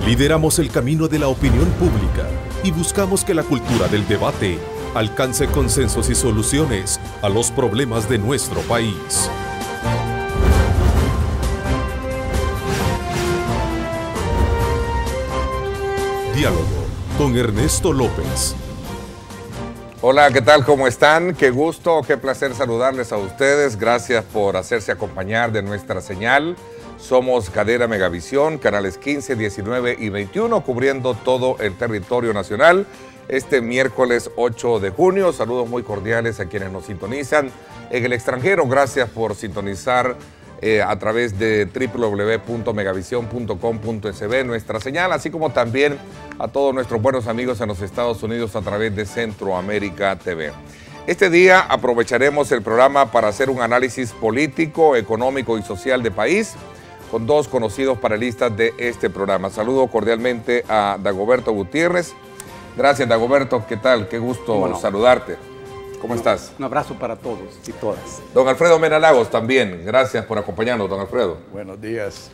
Lideramos el camino de la opinión pública y buscamos que la cultura del debate alcance consensos y soluciones a los problemas de nuestro país. Diálogo con Ernesto López. Hola, ¿qué tal? ¿Cómo están? Qué gusto, qué placer saludarles a ustedes. Gracias por hacerse acompañar de nuestra señal. Somos Cadena Megavisión, canales 15, 19 y 21, cubriendo todo el territorio nacional. Este miércoles 8 de junio, saludos muy cordiales a quienes nos sintonizan en el extranjero. Gracias por sintonizar a través de www.megavision.com.sb nuestra señal, así como también a todos nuestros buenos amigos en los Estados Unidos a través de Centroamérica TV. Este día aprovecharemos el programa para hacer un análisis político, económico y social del país con dos conocidos panelistas de este programa. Saludo cordialmente a Dagoberto Gutiérrez. Gracias, Dagoberto. ¿Qué tal? Qué gusto saludarte. ¿Cómo estás? Un abrazo para todos y todas. Don Alfredo Mena Lagos también. Gracias por acompañarnos, don Alfredo. Buenos días.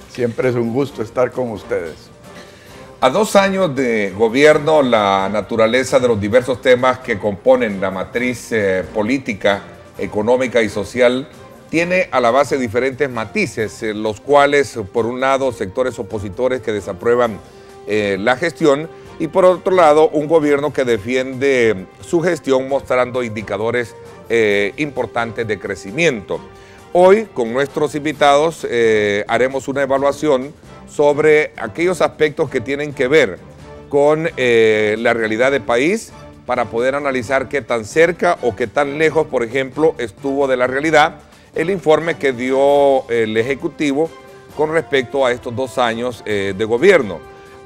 Siempre es un gusto estar con ustedes. A 2 años de gobierno, la naturaleza de los diversos temas que componen la matriz política, económica y social tiene a la base diferentes matices, los cuales, por un lado, sectores opositores que desaprueban la gestión y, por otro lado, un gobierno que defiende su gestión mostrando indicadores importantes de crecimiento. Hoy, con nuestros invitados, haremos una evaluación sobre aquellos aspectos que tienen que ver con la realidad del país para poder analizar qué tan cerca o qué tan lejos, por ejemplo, estuvo de la realidad el informe que dio el Ejecutivo con respecto a estos 2 años de gobierno.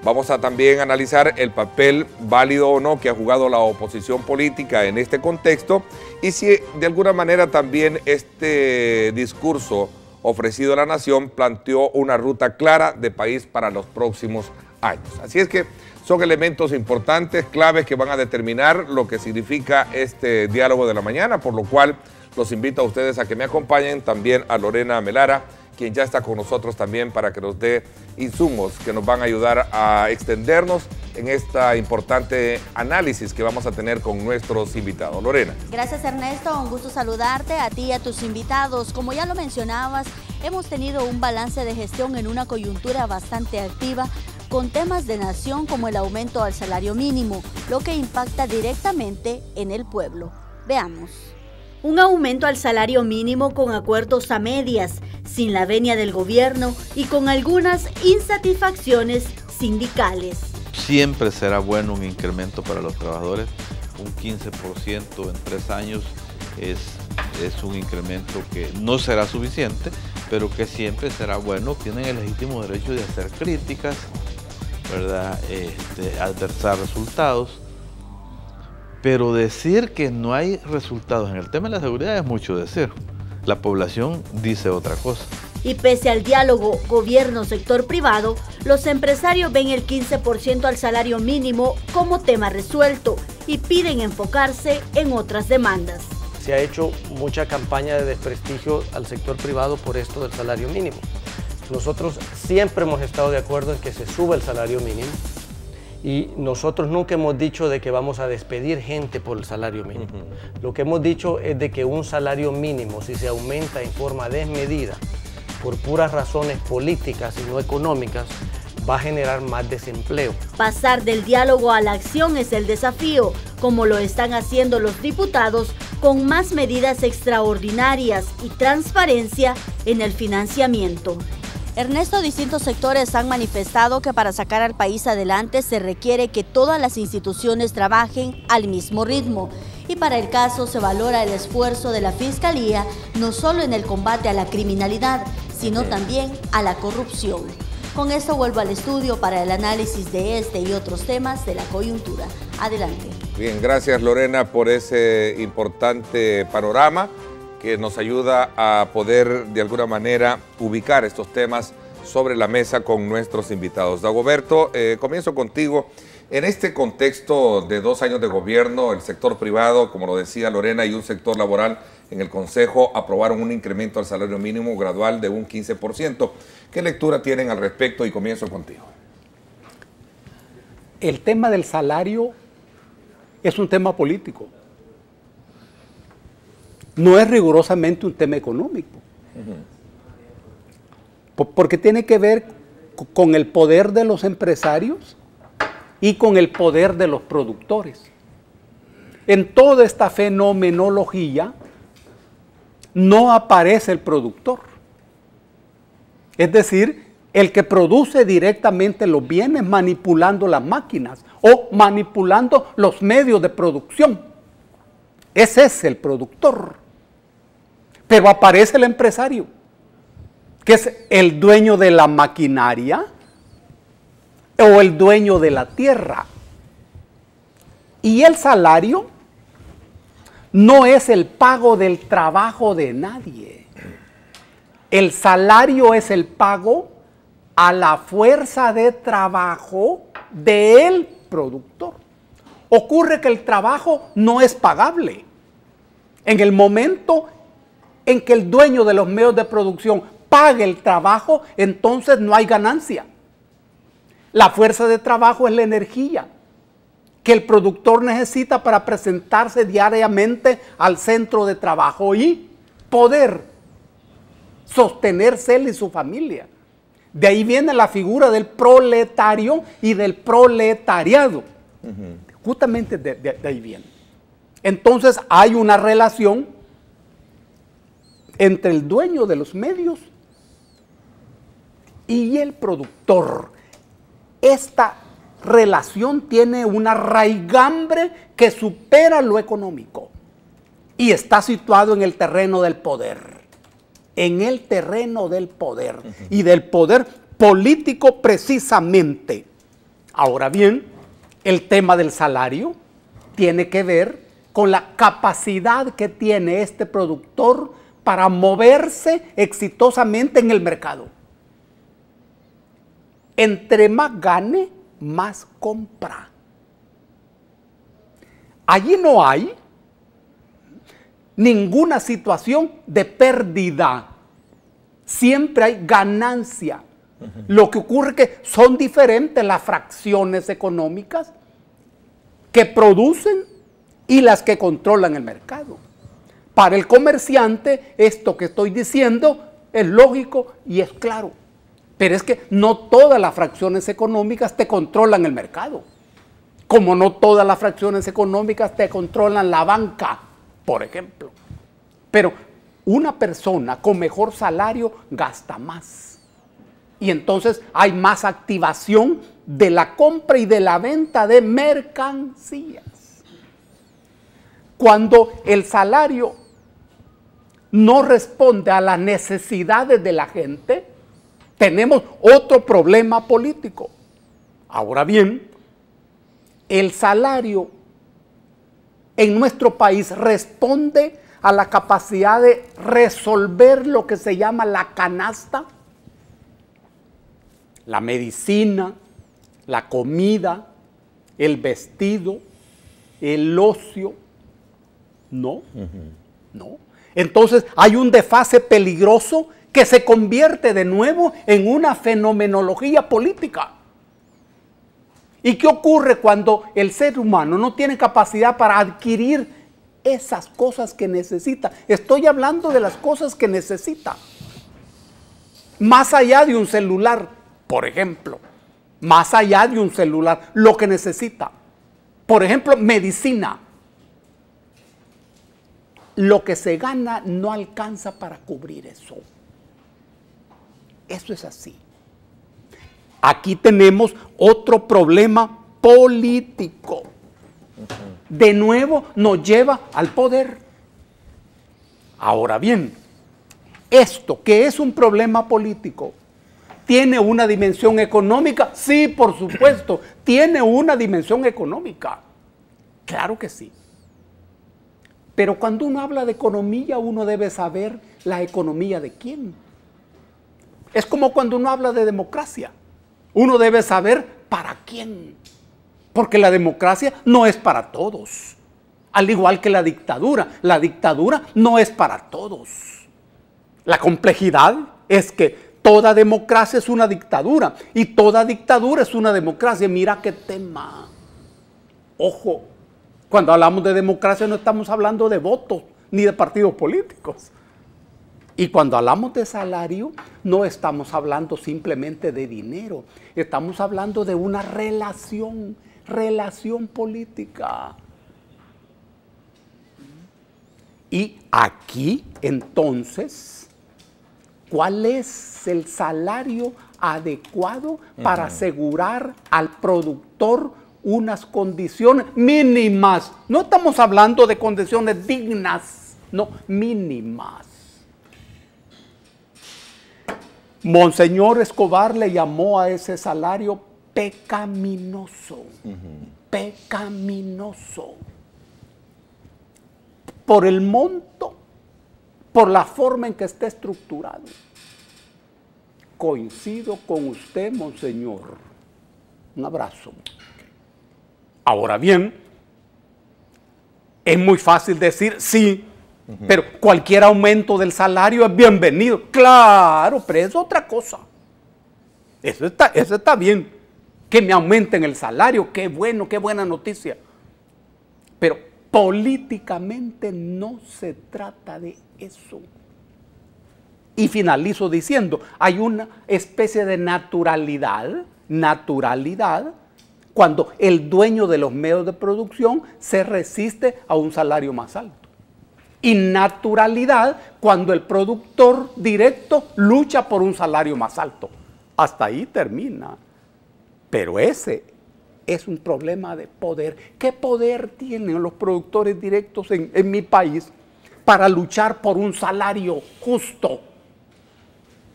Vamos a también analizar el papel válido o no que ha jugado la oposición política en este contexto y si de alguna manera también este discurso ofrecido a la nación planteó una ruta clara de país para los próximos años. Así es que son elementos importantes, claves que van a determinar lo que significa este diálogo de la mañana, por lo cual los invito a ustedes a que me acompañen, también a Lorena Melara, quien ya está con nosotros también para que nos dé insumos que nos van a ayudar a extendernos en esta importante análisis que vamos a tener con nuestros invitados. Lorena. Gracias, Ernesto, un gusto saludarte a ti y a tus invitados. Como ya lo mencionabas, hemos tenido un balance de gestión en una coyuntura bastante activa con temas de nación como el aumento al salario mínimo, lo que impacta directamente en el pueblo. Veamos. Un aumento al salario mínimo con acuerdos a medias, sin la venia del gobierno y con algunas insatisfacciones sindicales. Siempre será bueno un incremento para los trabajadores, un 15% en 3 años es un incremento que no será suficiente, pero que siempre será bueno. Tienen el legítimo derecho de hacer críticas, ¿verdad? Adversar resultados. Pero decir que no hay resultados en el tema de la seguridad es mucho decir. La población dice otra cosa. Y pese al diálogo gobierno-sector privado, los empresarios ven el 15% al salario mínimo como tema resuelto y piden enfocarse en otras demandas. Se ha hecho mucha campaña de desprestigio al sector privado por esto del salario mínimo. Nosotros siempre hemos estado de acuerdo en que se suba el salario mínimo. Y nosotros nunca hemos dicho de que vamos a despedir gente por el salario mínimo. Lo que hemos dicho es de que un salario mínimo, si se aumenta en forma desmedida, por puras razones políticas y no económicas, va a generar más desempleo. Pasar del diálogo a la acción es el desafío, como lo están haciendo los diputados con más medidas extraordinarias y transparencia en el financiamiento. Ernesto, distintos sectores han manifestado que para sacar al país adelante se requiere que todas las instituciones trabajen al mismo ritmo. Y para el caso se valora el esfuerzo de la Fiscalía, no solo en el combate a la criminalidad, sino también a la corrupción. Con esto vuelvo al estudio para el análisis de este y otros temas de la coyuntura. Adelante. Bien, gracias Lorena por ese importante panorama que nos ayuda a poder de alguna manera ubicar estos temas sobre la mesa con nuestros invitados. Dagoberto, comienzo contigo. En este contexto de 2 años de gobierno, el sector privado, como lo decía Lorena, y un sector laboral en el Consejo aprobaron un incremento al salario mínimo gradual de un 15%. ¿Qué lectura tienen al respecto? Y comienzo contigo. el tema del salario es un tema político. No es rigurosamente un tema económico. Porque tiene que ver con el poder de los empresarios y con el poder de los productores. En toda esta fenomenología no aparece el productor. Es decir, el que produce directamente los bienes manipulando las máquinas o manipulando los medios de producción. Ese es el productor. Pero aparece el empresario, que es el dueño de la maquinaria o el dueño de la tierra. Y el salario no es el pago del trabajo de nadie. El salario es el pago a la fuerza de trabajo del productor. Ocurre que el trabajo no es pagable. En el momento en que el dueño de los medios de producción pague el trabajo, entonces no hay ganancia. La fuerza de trabajo es la energía que el productor necesita para presentarse diariamente al centro de trabajo y poder sostenerse él y su familia. De ahí viene la figura del proletario y del proletariado. Justamente de ahí viene. Entonces hay una relación entre el dueño de los medios y el productor. Esta relación tiene una raigambre que supera lo económico y está situado en el terreno del poder. En el terreno del poder y del poder político precisamente. Ahora bien, el tema del salario tiene que ver con la capacidad que tiene este productor para moverse exitosamente en el mercado. Entre más gane, más compra. Allí no hay ninguna situación de pérdida. Siempre hay ganancia. Lo que ocurre es que son diferentes las fracciones económicas que producen y las que controlan el mercado. Para el comerciante, esto que estoy diciendo es lógico y es claro. Pero es que no todas las fracciones económicas te controlan el mercado. Como no todas las fracciones económicas te controlan la banca, por ejemplo. Pero una persona con mejor salario gasta más. Y entonces hay más activación de la compra y de la venta de mercancías. Cuando el salario no responde a las necesidades de la gente, tenemos otro problema político. Ahora bien, el salario en nuestro país responde a la capacidad de resolver lo que se llama la canasta, la medicina, la comida, el vestido, el ocio. No, no. Entonces hay un desfase peligroso que se convierte de nuevo en una fenomenología política. ¿Y qué ocurre cuando el ser humano no tiene capacidad para adquirir esas cosas que necesita? Estoy hablando de las cosas que necesita. Más allá de un celular, por ejemplo. Más allá de un celular, lo que necesita. Por ejemplo, medicina. Lo que se gana no alcanza para cubrir eso. Eso es así. Aquí tenemos otro problema político. De nuevo nos lleva al poder. Ahora bien, esto que es un problema político, ¿tiene una dimensión económica? Sí, por supuesto, tiene una dimensión económica. Claro que sí. Pero cuando uno habla de economía, uno debe saber la economía de quién. Es como cuando uno habla de democracia. Uno debe saber para quién. Porque la democracia no es para todos. Al igual que la dictadura. La dictadura no es para todos. La complejidad es que toda democracia es una dictadura y toda dictadura es una democracia. Mira qué tema. Ojo, cuando hablamos de democracia no estamos hablando de votos ni de partidos políticos. Y cuando hablamos de salario, no estamos hablando simplemente de dinero, estamos hablando de una relación política. Y aquí, entonces, ¿cuál es el salario adecuado para asegurar al productor unas condiciones mínimas? No estamos hablando de condiciones dignas, no, mínimas. Monseñor Escobar le llamó a ese salario pecaminoso, pecaminoso. Por el monto, por la forma en que está estructurado. Coincido con usted, Monseñor. Un abrazo. Ahora bien, es muy fácil decir sí, pero cualquier aumento del salario es bienvenido. Claro, pero es otra cosa. Eso está bien. Que me aumenten el salario, qué bueno, qué buena noticia. Pero políticamente no se trata de eso. Y finalizo diciendo, hay una especie de naturalidad cuando el dueño de los medios de producción se resiste a un salario más alto. Y naturalidad cuando el productor directo lucha por un salario más alto. Hasta ahí termina. Pero ese es un problema de poder. ¿Qué poder tienen los productores directos en mi país para luchar por un salario justo?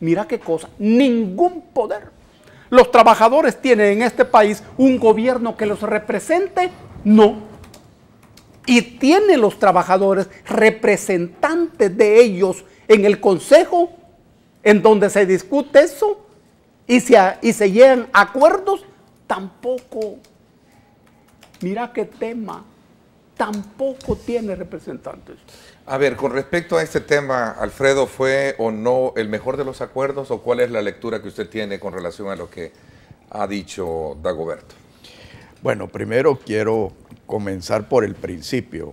Mira qué cosa, ningún poder. ¿Los trabajadores tienen en este país un gobierno que los represente? No. Y tienen los trabajadores representantes de ellos en el consejo, en donde se discute eso y se llegan a acuerdos. Tampoco. Mira qué tema. Tampoco tiene representantes. A ver, con respecto a este tema, Alfredo, ¿fue o no el mejor de los acuerdos o cuál es la lectura que usted tiene con relación a lo que ha dicho Dagoberto? Bueno, primero quiero comenzar por el principio,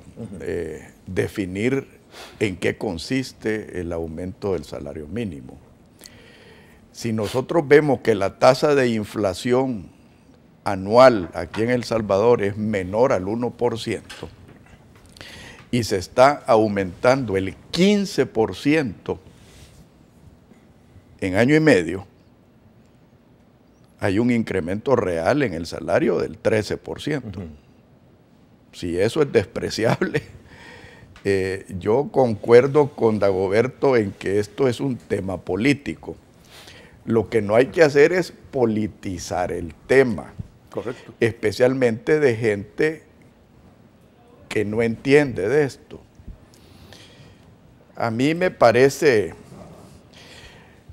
definir en qué consiste el aumento del salario mínimo. Si nosotros vemos que la tasa de inflación anual aquí en El Salvador es menor al 1% y se está aumentando el 15% en año y medio, hay un incremento real en el salario del 13%. Si eso es despreciable, yo concuerdo con Dagoberto en que esto es un tema político. Lo que no hay que hacer es politizar el tema. Correcto. Especialmente de gente que no entiende de esto. A mí me parece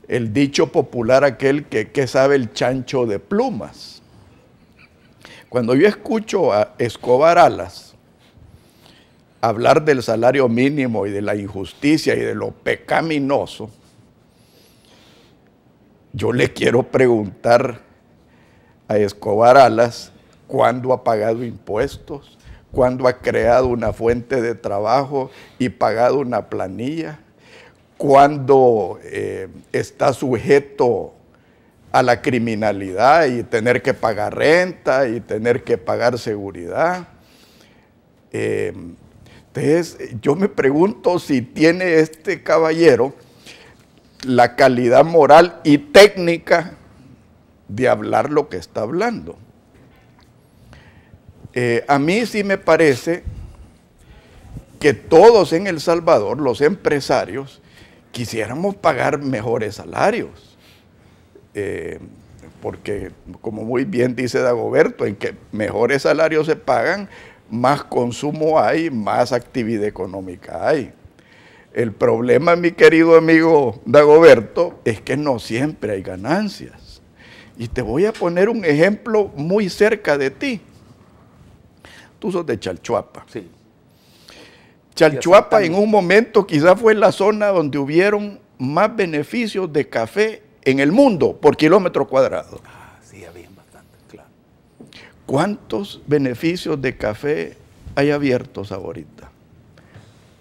el dicho popular aquel que sabe el chancho de plumas. Cuando yo escucho a Escobar Alas hablar del salario mínimo y de la injusticia y de lo pecaminoso, yo le quiero preguntar a Escobar Alas cuándo ha pagado impuestos, cuándo ha creado una fuente de trabajo y pagado una planilla, cuándo está sujeto a la criminalidad y tener que pagar renta y tener que pagar seguridad. Entonces, yo me pregunto si tiene este caballero la calidad moral y técnica de hablar lo que está hablando. A mí sí me parece que todos en El Salvador, los empresarios, quisiéramos pagar mejores salarios. Porque, como muy bien dice Dagoberto, en que mejores salarios se pagan, más consumo hay, más actividad económica hay. El problema, mi querido amigo Dagoberto, es que no siempre hay ganancias. Y te voy a poner un ejemplo muy cerca de ti. Tú sos de Chalchuapa. Sí. Chalchuapa en un momento quizás fue la zona donde hubieron más beneficios de café en el mundo por kilómetro cuadrado. Sí, había bastante, claro. ¿Cuántos beneficios de café hay abiertos ahorita?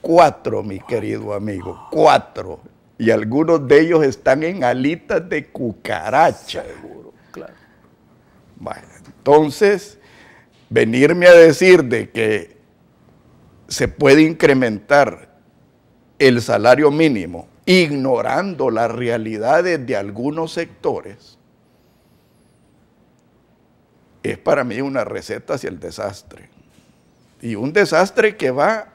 4, mi querido amigo, 4. Y algunos de ellos están en alitas de cucaracha. Seguro, claro. Bueno, entonces, venirme a decir de que se puede incrementar el salario mínimo ignorando las realidades de algunos sectores, es para mí una receta hacia el desastre. Y un desastre que va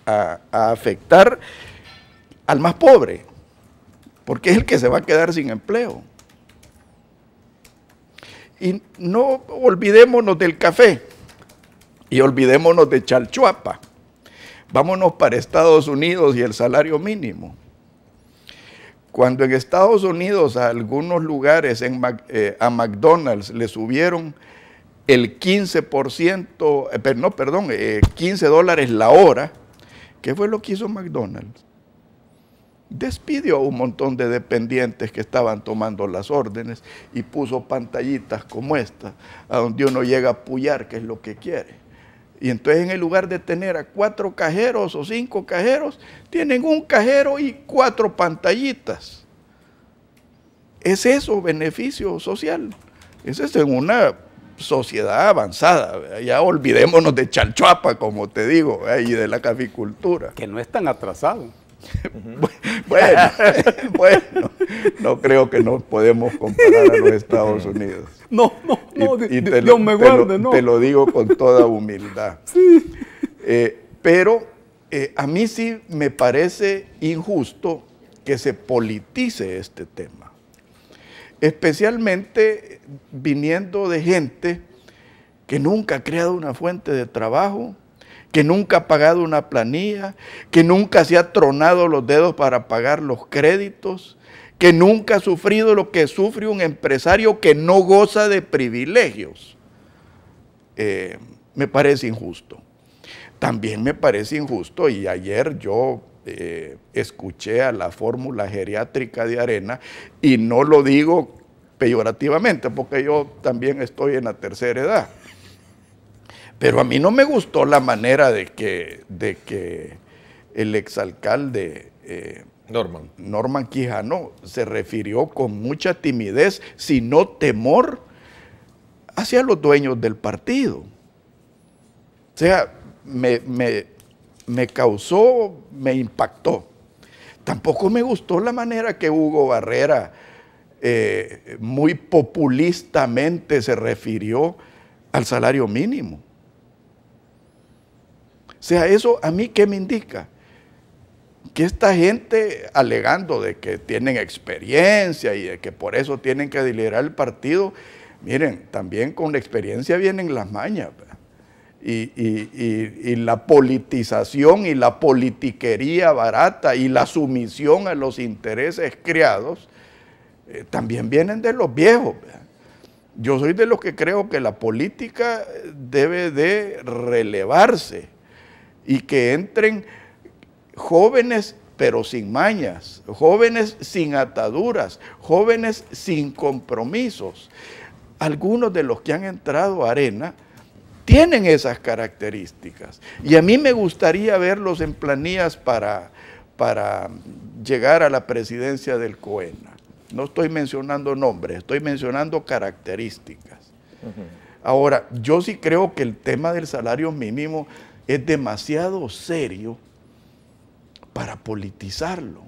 a afectar al más pobre, porque es el que se va a quedar sin empleo. Y no olvidémonos del café y olvidémonos de Chalchuapa. Vámonos para Estados Unidos y el salario mínimo. Cuando en Estados Unidos a algunos lugares, a McDonald's le subieron el 15%, 15 dólares la hora, ¿qué fue lo que hizo McDonald's? Despidió a un montón de dependientes que estaban tomando las órdenes y puso pantallitas como esta, a donde uno llega a apoyar, que es lo que quiere. Y entonces en el lugar de tener a 4 cajeros o 5 cajeros, tienen un cajero y 4 pantallitas. ¿Es eso beneficio social? Eso es en una sociedad avanzada. Ya olvidémonos de Chalchuapa, como te digo, y de la caficultura. Que no es tan atrasado. Bueno, no creo que nos podemos comparar a los Estados Unidos. No, Dios me guarde, no. Te lo digo con toda humildad. Sí. Pero a mí sí me parece injusto que se politice este tema. Especialmente viniendo de gente que nunca ha creado una fuente de trabajo, que nunca ha pagado una planilla, que nunca se ha tronado los dedos para pagar los créditos, que nunca ha sufrido lo que sufre un empresario que no goza de privilegios. Me parece injusto. También me parece injusto, y ayer yo escuché a la fórmula geriátrica de Arena, y no lo digo peyorativamente, porque yo también estoy en la tercera edad. Pero a mí no me gustó la manera de que el exalcalde Norman Quijano se refirió con mucha timidez, sino temor, hacia los dueños del partido. O sea, me causó, me impactó. Tampoco me gustó la manera que Hugo Barrera muy populistamente se refirió al salario mínimo. O sea, eso a mí, ¿qué me indica? Que esta gente, alegando de que tienen experiencia y de que por eso tienen que liderar el partido, miren, también con la experiencia vienen las mañas. Y la politización y la politiquería barata y la sumisión a los intereses creados también vienen de los viejos. Yo soy de los que creo que la política debe de relevarse y que entren jóvenes pero sin mañas, jóvenes sin ataduras, jóvenes sin compromisos. Algunos de los que han entrado a Arena tienen esas características. Y a mí me gustaría verlos en planillas para llegar a la presidencia del COENA. No estoy mencionando nombres, estoy mencionando características. Ahora, yo sí creo que el tema del salario mínimo es demasiado serio para politizarlo.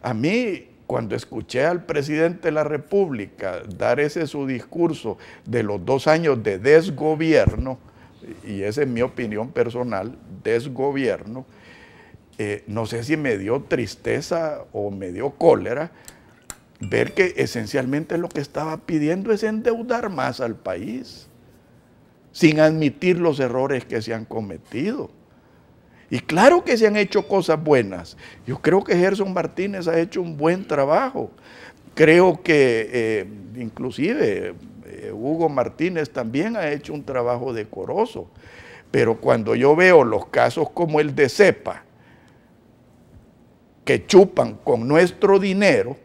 A mí, cuando escuché al presidente de la República dar ese su discurso de los 2 años de desgobierno, y esa es mi opinión personal, desgobierno, no sé si me dio tristeza o me dio cólera ver que esencialmente lo que estaba pidiendo es endeudar más al país, sin admitir los errores que se han cometido. Y claro que se han hecho cosas buenas. Yo creo que Gerson Martínez ha hecho un buen trabajo. Creo que inclusive Hugo Martínez también ha hecho un trabajo decoroso. Pero cuando yo veo los casos como el de Cepa, que chupan con nuestro dinero,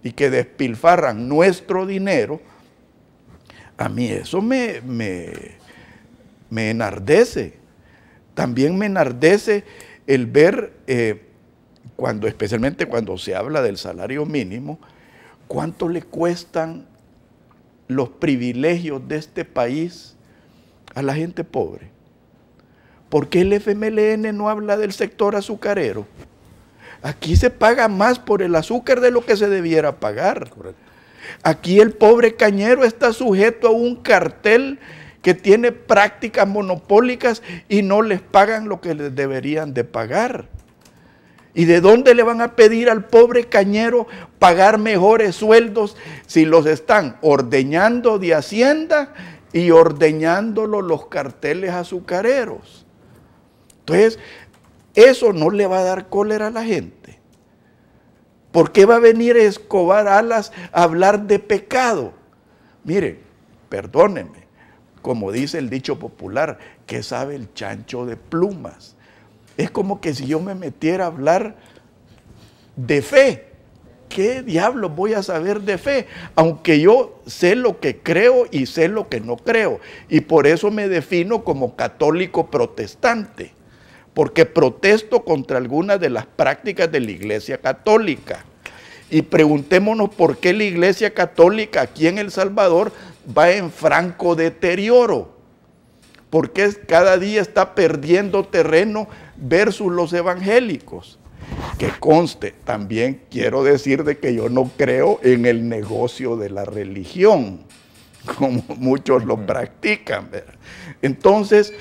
y que despilfarran nuestro dinero, a mí eso me enardece. También me enardece el ver, especialmente cuando se habla del salario mínimo, cuánto le cuestan los privilegios de este país a la gente pobre. ¿Por qué el FMLN no habla del sector azucarero? Aquí se paga más por el azúcar de lo que se debiera pagar. Correcto. Aquí el pobre cañero está sujeto a un cartel que tiene prácticas monopólicas y no les pagan lo que les deberían de pagar. ¿Y de dónde le van a pedir al pobre cañero pagar mejores sueldos si los están ordeñando de Hacienda y ordeñándolo los carteles azucareros? Entonces, eso no le va a dar cólera a la gente. ¿Por qué va a venir Escobar Alas a hablar de pecado? Miren, perdónenme, como dice el dicho popular, ¿qué sabe el chancho de plumas? Es como que si yo me metiera a hablar de fe. ¿Qué diablos voy a saber de fe? Aunque yo sé lo que creo y sé lo que no creo. Y por eso me defino como católico protestante. Porque protesto contra algunas de las prácticas de la Iglesia Católica. Y preguntémonos por qué la Iglesia Católica aquí en El Salvador va en franco deterioro. ¿Por qué cada día está perdiendo terreno versus los evangélicos? Que conste, también quiero decir de que yo no creo en el negocio de la religión, como muchos lo practican, ¿verdad? Entonces,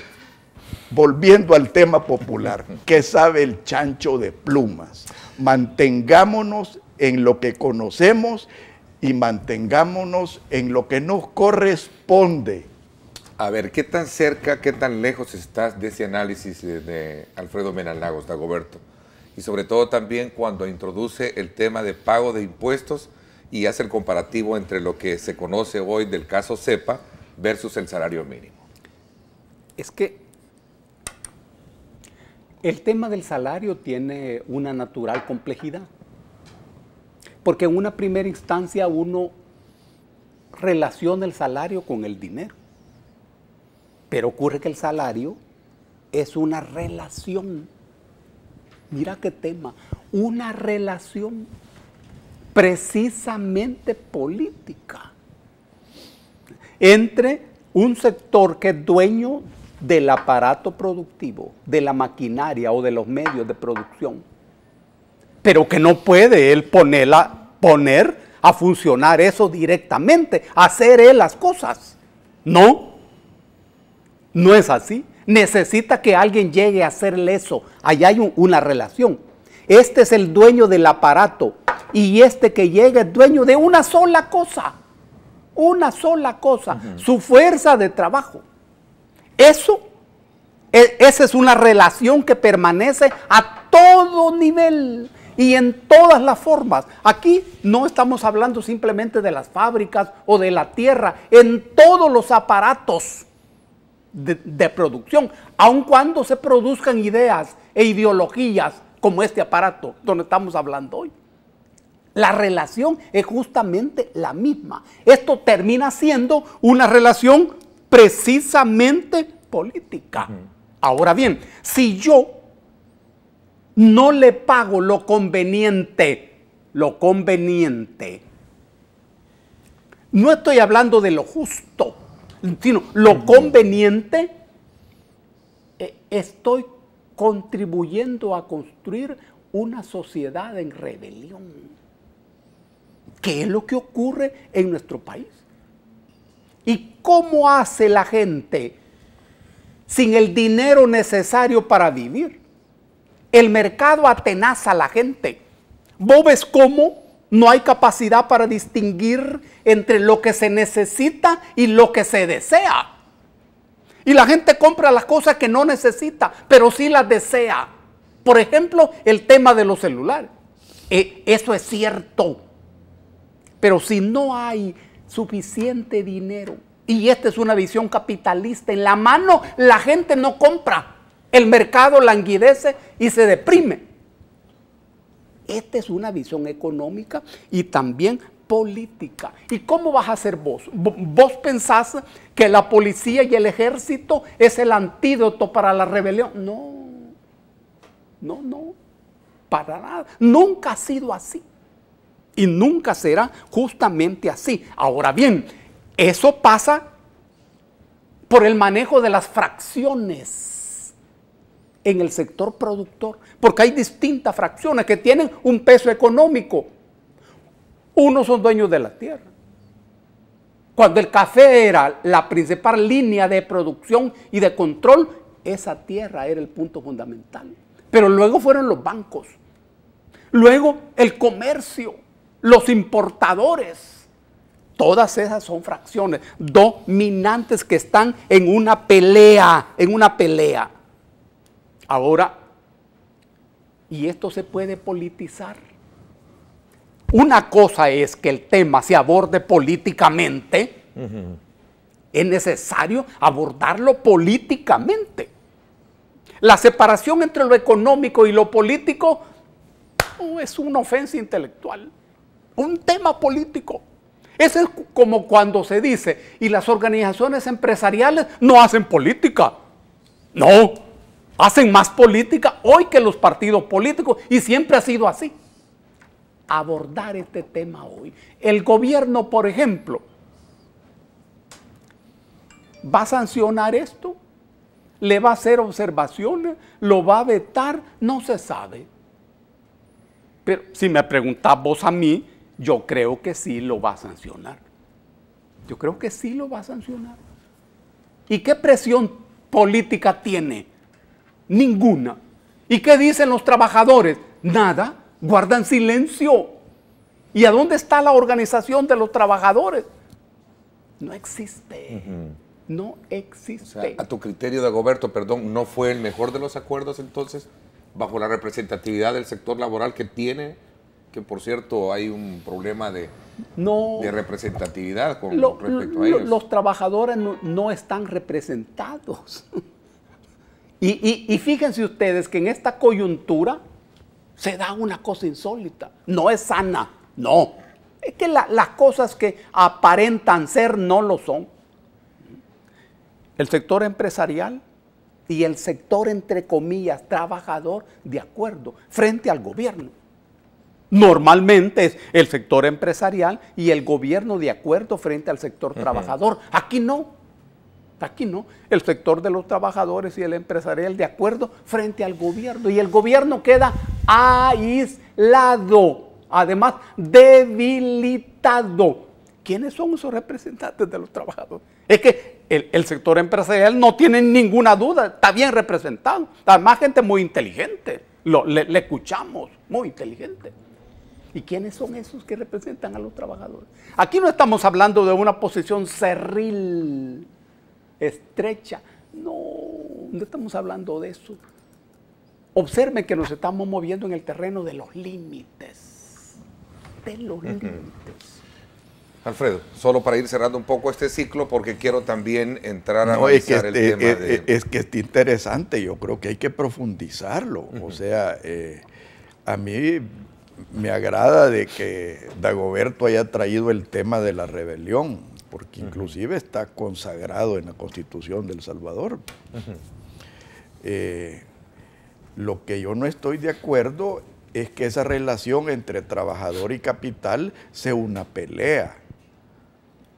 volviendo al tema popular, ¿qué sabe el chancho de plumas? Mantengámonos en lo que conocemos y mantengámonos en lo que nos corresponde. A ver, ¿qué tan cerca, qué tan lejos estás de ese análisis de Alfredo Mena Lagos, Dagoberto? Y sobre todo también cuando introduce el tema de pago de impuestos y hace el comparativo entre lo que se conoce hoy del caso CEPA versus el salario mínimo. Es que el tema del salario tiene una natural complejidad, porque en una primera instancia uno relaciona el salario con el dinero, pero ocurre que el salario es una relación. Mira qué tema, una relación precisamente política entre un sector que es dueño del aparato productivo, de la maquinaria o de los medios de producción, pero que no puede él poner a funcionar eso directamente, hacer él las cosas. No es así. Necesita que alguien llegue a hacerle eso. Allá hay una relación. Este es el dueño del aparato y este que llega es dueño de una sola cosa. Una sola cosa, su fuerza de trabajo. Esa es una relación que permanece a todo nivel y en todas las formas. Aquí no estamos hablando simplemente de las fábricas o de la tierra, en todos los aparatos de producción, aun cuando se produzcan ideas e ideologías como este aparato donde estamos hablando hoy. La relación es justamente la misma. Esto termina siendo una relación precisamente política. Ahora bien, si yo no le pago lo conveniente, no estoy hablando de lo justo, sino lo conveniente, estoy contribuyendo a construir una sociedad en rebelión. ¿Qué es lo que ocurre en nuestro país? ¿Y cómo hace la gente sin el dinero necesario para vivir? El mercado atenaza a la gente. ¿Vos ves cómo no hay capacidad para distinguir entre lo que se necesita y lo que se desea? Y la gente compra las cosas que no necesita, pero sí las desea. Por ejemplo, el tema de los celulares. Eso es cierto. Pero si no hay suficiente dinero, y esta es una visión capitalista en la mano, la gente no compra. El mercado languidece y se deprime. Esta es una visión económica y también política. ¿Y cómo vas a hacer vos? ¿Vos pensás que la policía y el ejército es el antídoto para la rebelión? No, no, no, para nada. Nunca ha sido así. Y nunca será justamente así. Ahora bien, eso pasa por el manejo de las fracciones en el sector productor, porque hay distintas fracciones que tienen un peso económico. Unos son dueños de la tierra. Cuando el café era la principal línea de producción y de control, esa tierra era el punto fundamental. Pero luego fueron los bancos, luego el comercio, los importadores. Todas esas son fracciones dominantes que están en una pelea, Ahora, y esto se puede politizar. Una cosa es que el tema se aborde políticamente, es necesario abordarlo políticamente. La separación entre lo económico y lo político es una ofensa intelectual, un tema político. Eso es como cuando se dice, y las organizaciones empresariales no hacen política. No, hacen más política hoy que los partidos políticos, y siempre ha sido así. Abordar este tema hoy. El gobierno, por ejemplo, ¿va a sancionar esto? ¿Le va a hacer observaciones? ¿Lo va a vetar? No se sabe. Pero si me preguntás vos a mí, yo creo que sí lo va a sancionar. Yo creo que sí lo va a sancionar. ¿Y qué presión política tiene? Ninguna. ¿Y qué dicen los trabajadores? Nada. Guardan silencio. ¿Y a dónde está la organización de los trabajadores? No existe. No existe. O sea, a tu criterio, Dagoberto, perdón, ¿no fue el mejor de los acuerdos entonces, bajo la representatividad del sector laboral que tiene, que por cierto hay un problema de representatividad con respecto a ellos? Los trabajadores no están representados. Y fíjense ustedes que en esta coyuntura se da una cosa insólita. No es sana, no. Es que las cosas que aparentan ser no lo son. El sector empresarial y el sector, entre comillas, trabajador, de acuerdo, frente al gobierno. Normalmente es el sector empresarial y el gobierno de acuerdo frente al sector trabajador. Aquí no. Aquí no. El sector de los trabajadores y el empresarial de acuerdo frente al gobierno. Y el gobierno queda aislado, además debilitado. ¿Quiénes son esos representantes de los trabajadores? Es que el sector empresarial no tiene ninguna duda, está bien representado. Además, gente muy inteligente. Le escuchamos, muy inteligente. ¿Y quiénes son esos que representan a los trabajadores? Aquí no estamos hablando de una posición cerril, estrecha. No estamos hablando de eso. Observen que nos estamos moviendo en el terreno de los límites. De los límites. Alfredo, solo para ir cerrando un poco este ciclo, porque quiero también entrar a analizar el tema de... Es que está interesante, yo creo que hay que profundizarlo. O sea, a mí me agrada de que Dagoberto haya traído el tema de la rebelión, porque inclusive está consagrado en la Constitución de El Salvador. Lo que yo no estoy de acuerdo es que esa relación entre trabajador y capital sea una pelea.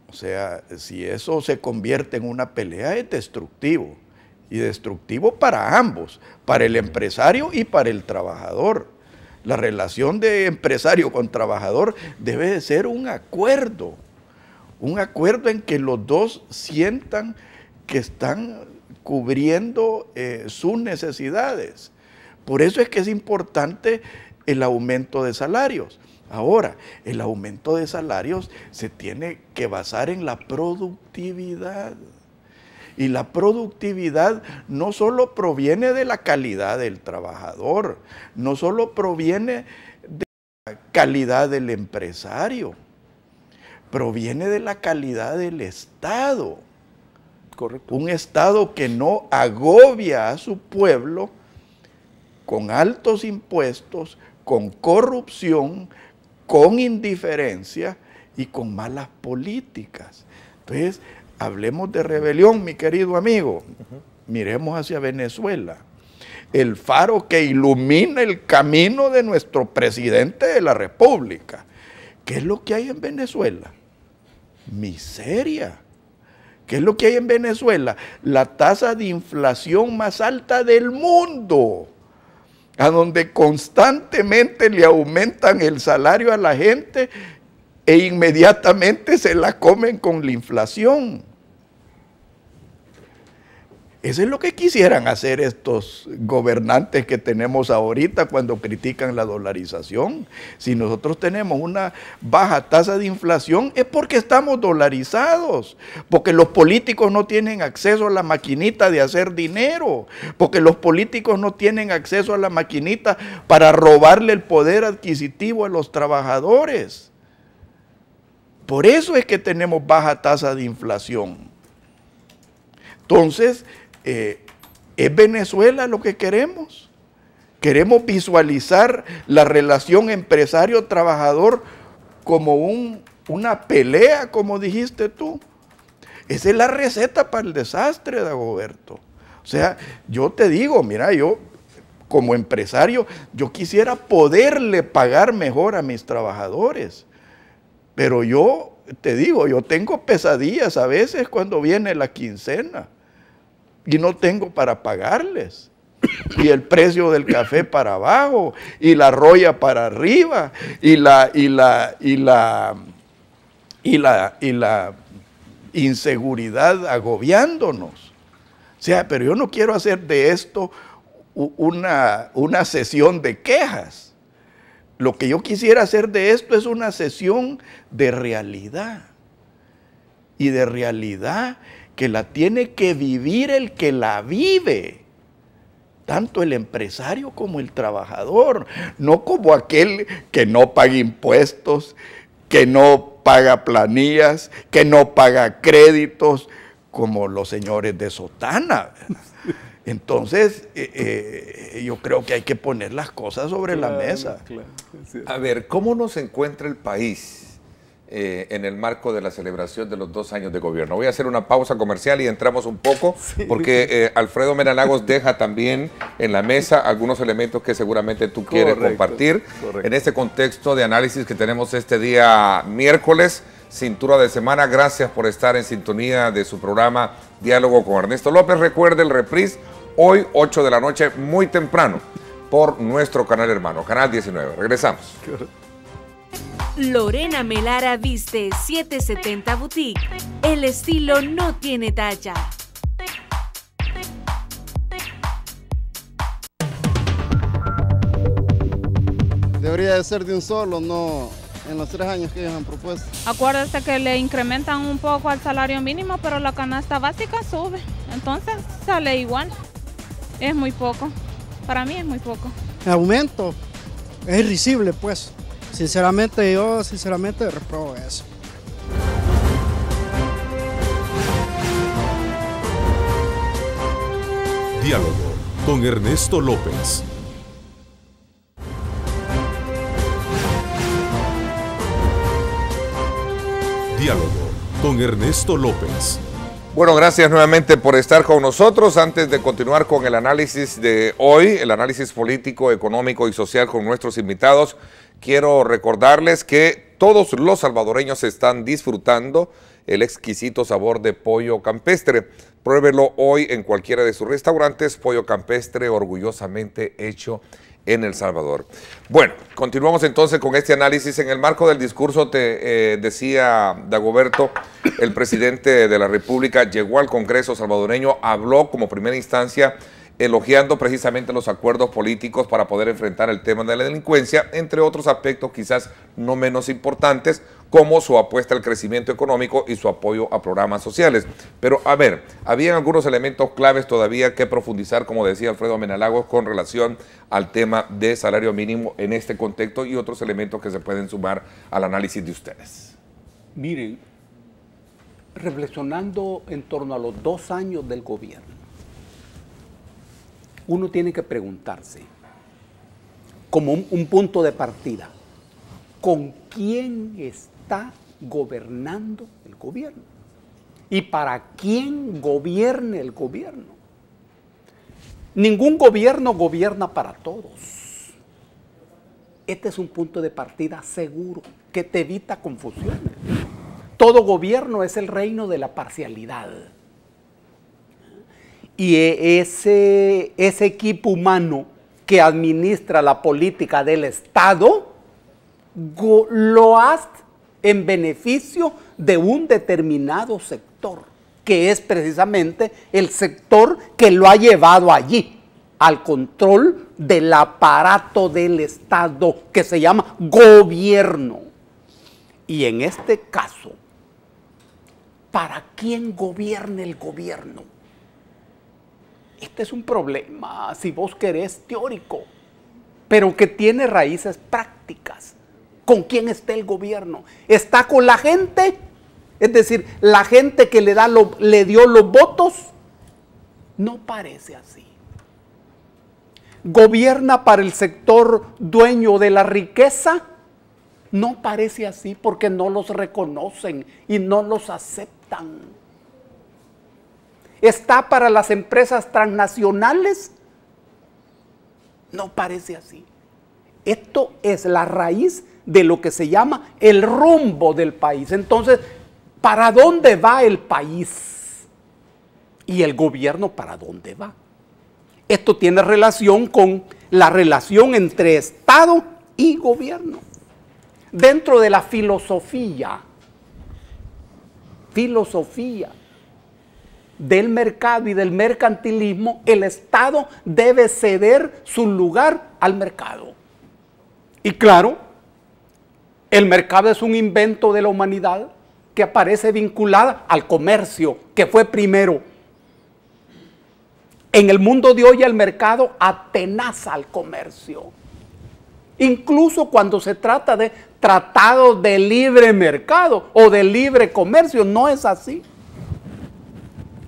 O sea, si eso se convierte en una pelea es destructivo. Y destructivo para ambos, para el empresario y para el trabajador. La relación de empresario con trabajador debe de ser un acuerdo en que los dos sientan que están cubriendo sus necesidades. Por eso es que es importante el aumento de salarios. Ahora, el aumento de salarios se tiene que basar en la productividad. Y la productividad no solo proviene de la calidad del trabajador, no solo proviene de la calidad del empresario, proviene de la calidad del Estado. Correcto. Un Estado que no agobia a su pueblo con altos impuestos, con corrupción, con indiferencia y con malas políticas. Entonces, hablemos de rebelión, mi querido amigo. Miremos hacia Venezuela. El faro que ilumina el camino de nuestro presidente de la República. ¿Qué es lo que hay en Venezuela? Miseria. ¿Qué es lo que hay en Venezuela? La tasa de inflación más alta del mundo, a donde constantemente le aumentan el salario a la gente e inmediatamente se la comen con la inflación. Eso es lo que quisieran hacer estos gobernantes que tenemos ahorita cuando critican la dolarización. Si nosotros tenemos una baja tasa de inflación es porque estamos dolarizados, porque los políticos no tienen acceso a la maquinita de hacer dinero, porque los políticos no tienen acceso a la maquinita para robarle el poder adquisitivo a los trabajadores. Por eso es que tenemos baja tasa de inflación. Entonces, ¿es Venezuela lo que queremos? ¿Queremos visualizar la relación empresario-trabajador como una pelea, como dijiste tú? Esa es la receta para el desastre, Dagoberto. O sea, yo te digo, mira, yo como empresario, yo quisiera poderle pagar mejor a mis trabajadores. Pero yo te digo, yo tengo pesadillas a veces cuando viene la quincena. Y no tengo para pagarles. Y el precio del café para abajo, y la roya para arriba, y la inseguridad agobiándonos. O sea, pero yo no quiero hacer de esto una sesión de quejas. Lo que yo quisiera hacer de esto es una sesión de realidad. Y de realidad que la tiene que vivir el que la vive, tanto el empresario como el trabajador, no como aquel que no paga impuestos, que no paga planillas, que no paga créditos, como los señores de sotana. Entonces, yo creo que hay que poner las cosas sobre la mesa. A ver, ¿cómo nos encuentra el país en el marco de la celebración de los 2 años de gobierno? Voy a hacer una pausa comercial y entramos un poco, porque Alfredo Mena Lagos deja también en la mesa algunos elementos que seguramente tú quieres compartir en este contexto de análisis que tenemos este día miércoles, cintura de semana. Gracias por estar en sintonía de su programa Diálogo con Ernesto López. Recuerde el reprise hoy 8 de la noche, muy temprano, por nuestro canal hermano, Canal 19. Regresamos. Lorena Melara viste 770 Boutique. El estilo no tiene talla. Debería de ser de un solo, no en los 3 años que ellos han propuesto. Acuérdate que le incrementan un poco al salario mínimo, pero la canasta básica sube. Entonces sale igual. Es muy poco. Para mí es muy poco. El aumento es irrisible, pues. Sinceramente, yo reprobo eso. Diálogo con Ernesto López. Diálogo con Ernesto López. Bueno, gracias nuevamente por estar con nosotros. Antes de continuar con el análisis de hoy, el análisis político, económico y social con nuestros invitados, quiero recordarles que todos los salvadoreños están disfrutando el exquisito sabor de pollo campestre. Pruébelo hoy en cualquiera de sus restaurantes. Pollo campestre orgullosamente hecho en El Salvador. Bueno, continuamos entonces con este análisis. En el marco del discurso, te decía Dagoberto, el presidente de la República llegó al Congreso salvadoreño, habló como primera instancia elogiando precisamente los acuerdos políticos para poder enfrentar el tema de la delincuencia, entre otros aspectos quizás no menos importantes, como su apuesta al crecimiento económico y su apoyo a programas sociales. Pero a ver, habían algunos elementos claves todavía que profundizar, como decía Alfredo Mena Lagos, con relación al tema de salario mínimo en este contexto y otros elementos que se pueden sumar al análisis de ustedes. Miren, reflexionando en torno a los 2 años del gobierno, uno tiene que preguntarse, como un punto de partida. ¿Con quién está gobernando el gobierno? ¿Y para quién gobierne el gobierno? Ningún gobierno gobierna para todos. Este es un punto de partida seguro que te evita confusiones. Todo gobierno es el reino de la parcialidad. Y ese equipo humano que administra la política del Estado lo hace en beneficio de un determinado sector, que es precisamente el sector que lo ha llevado allí, al control del aparato del Estado, que se llama gobierno. Y en este caso, ¿para quién gobierna el gobierno? Este es un problema, si vos querés, teórico, pero que tiene raíces prácticas. ¿Con quién está el gobierno? ¿Está con la gente? Es decir, la gente que le dio los votos. No parece así. ¿Gobierna para el sector dueño de la riqueza? No parece así, porque no los reconocen y no los aceptan. ¿Está para las empresas transnacionales? No parece así. Esto es la raíz de lo que se llama el rumbo del país. Entonces, ¿para dónde va el país? ¿Y el gobierno para dónde va? Esto tiene relación con la relación entre Estado y gobierno. Dentro de la filosofía del mercado y del mercantilismo, el Estado debe ceder su lugar al mercado. Y claro, el mercado es un invento de la humanidad que aparece vinculada al comercio, que fue primero. En el mundo de hoy el mercado atenaza al comercio. Incluso cuando se trata de tratados de libre mercado o de libre comercio, no es así.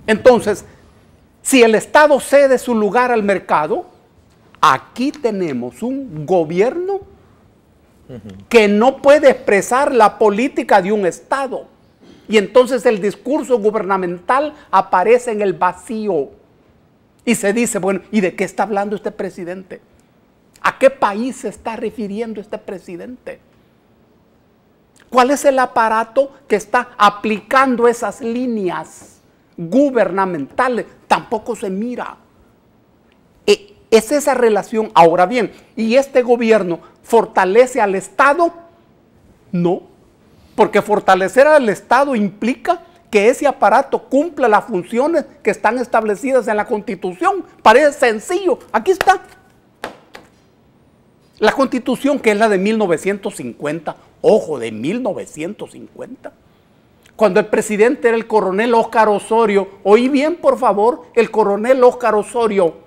Entonces, si el Estado cede su lugar al mercado, aquí tenemos un gobierno que no puede expresar la política de un Estado. Y entonces el discurso gubernamental aparece en el vacío. Y se dice, bueno, ¿y de qué está hablando este presidente? ¿A qué país se está refiriendo este presidente? ¿Cuál es el aparato que está aplicando esas líneas gubernamentales? Tampoco se mira. Es esa relación. Ahora bien, ¿y este gobierno fortalece al Estado? No, porque fortalecer al Estado implica que ese aparato cumpla las funciones que están establecidas en la Constitución. Parece sencillo, aquí está. La Constitución, que es la de 1950, ojo, de 1950, cuando el presidente era el coronel Óscar Osorio, oí bien por favor, el coronel Óscar Osorio,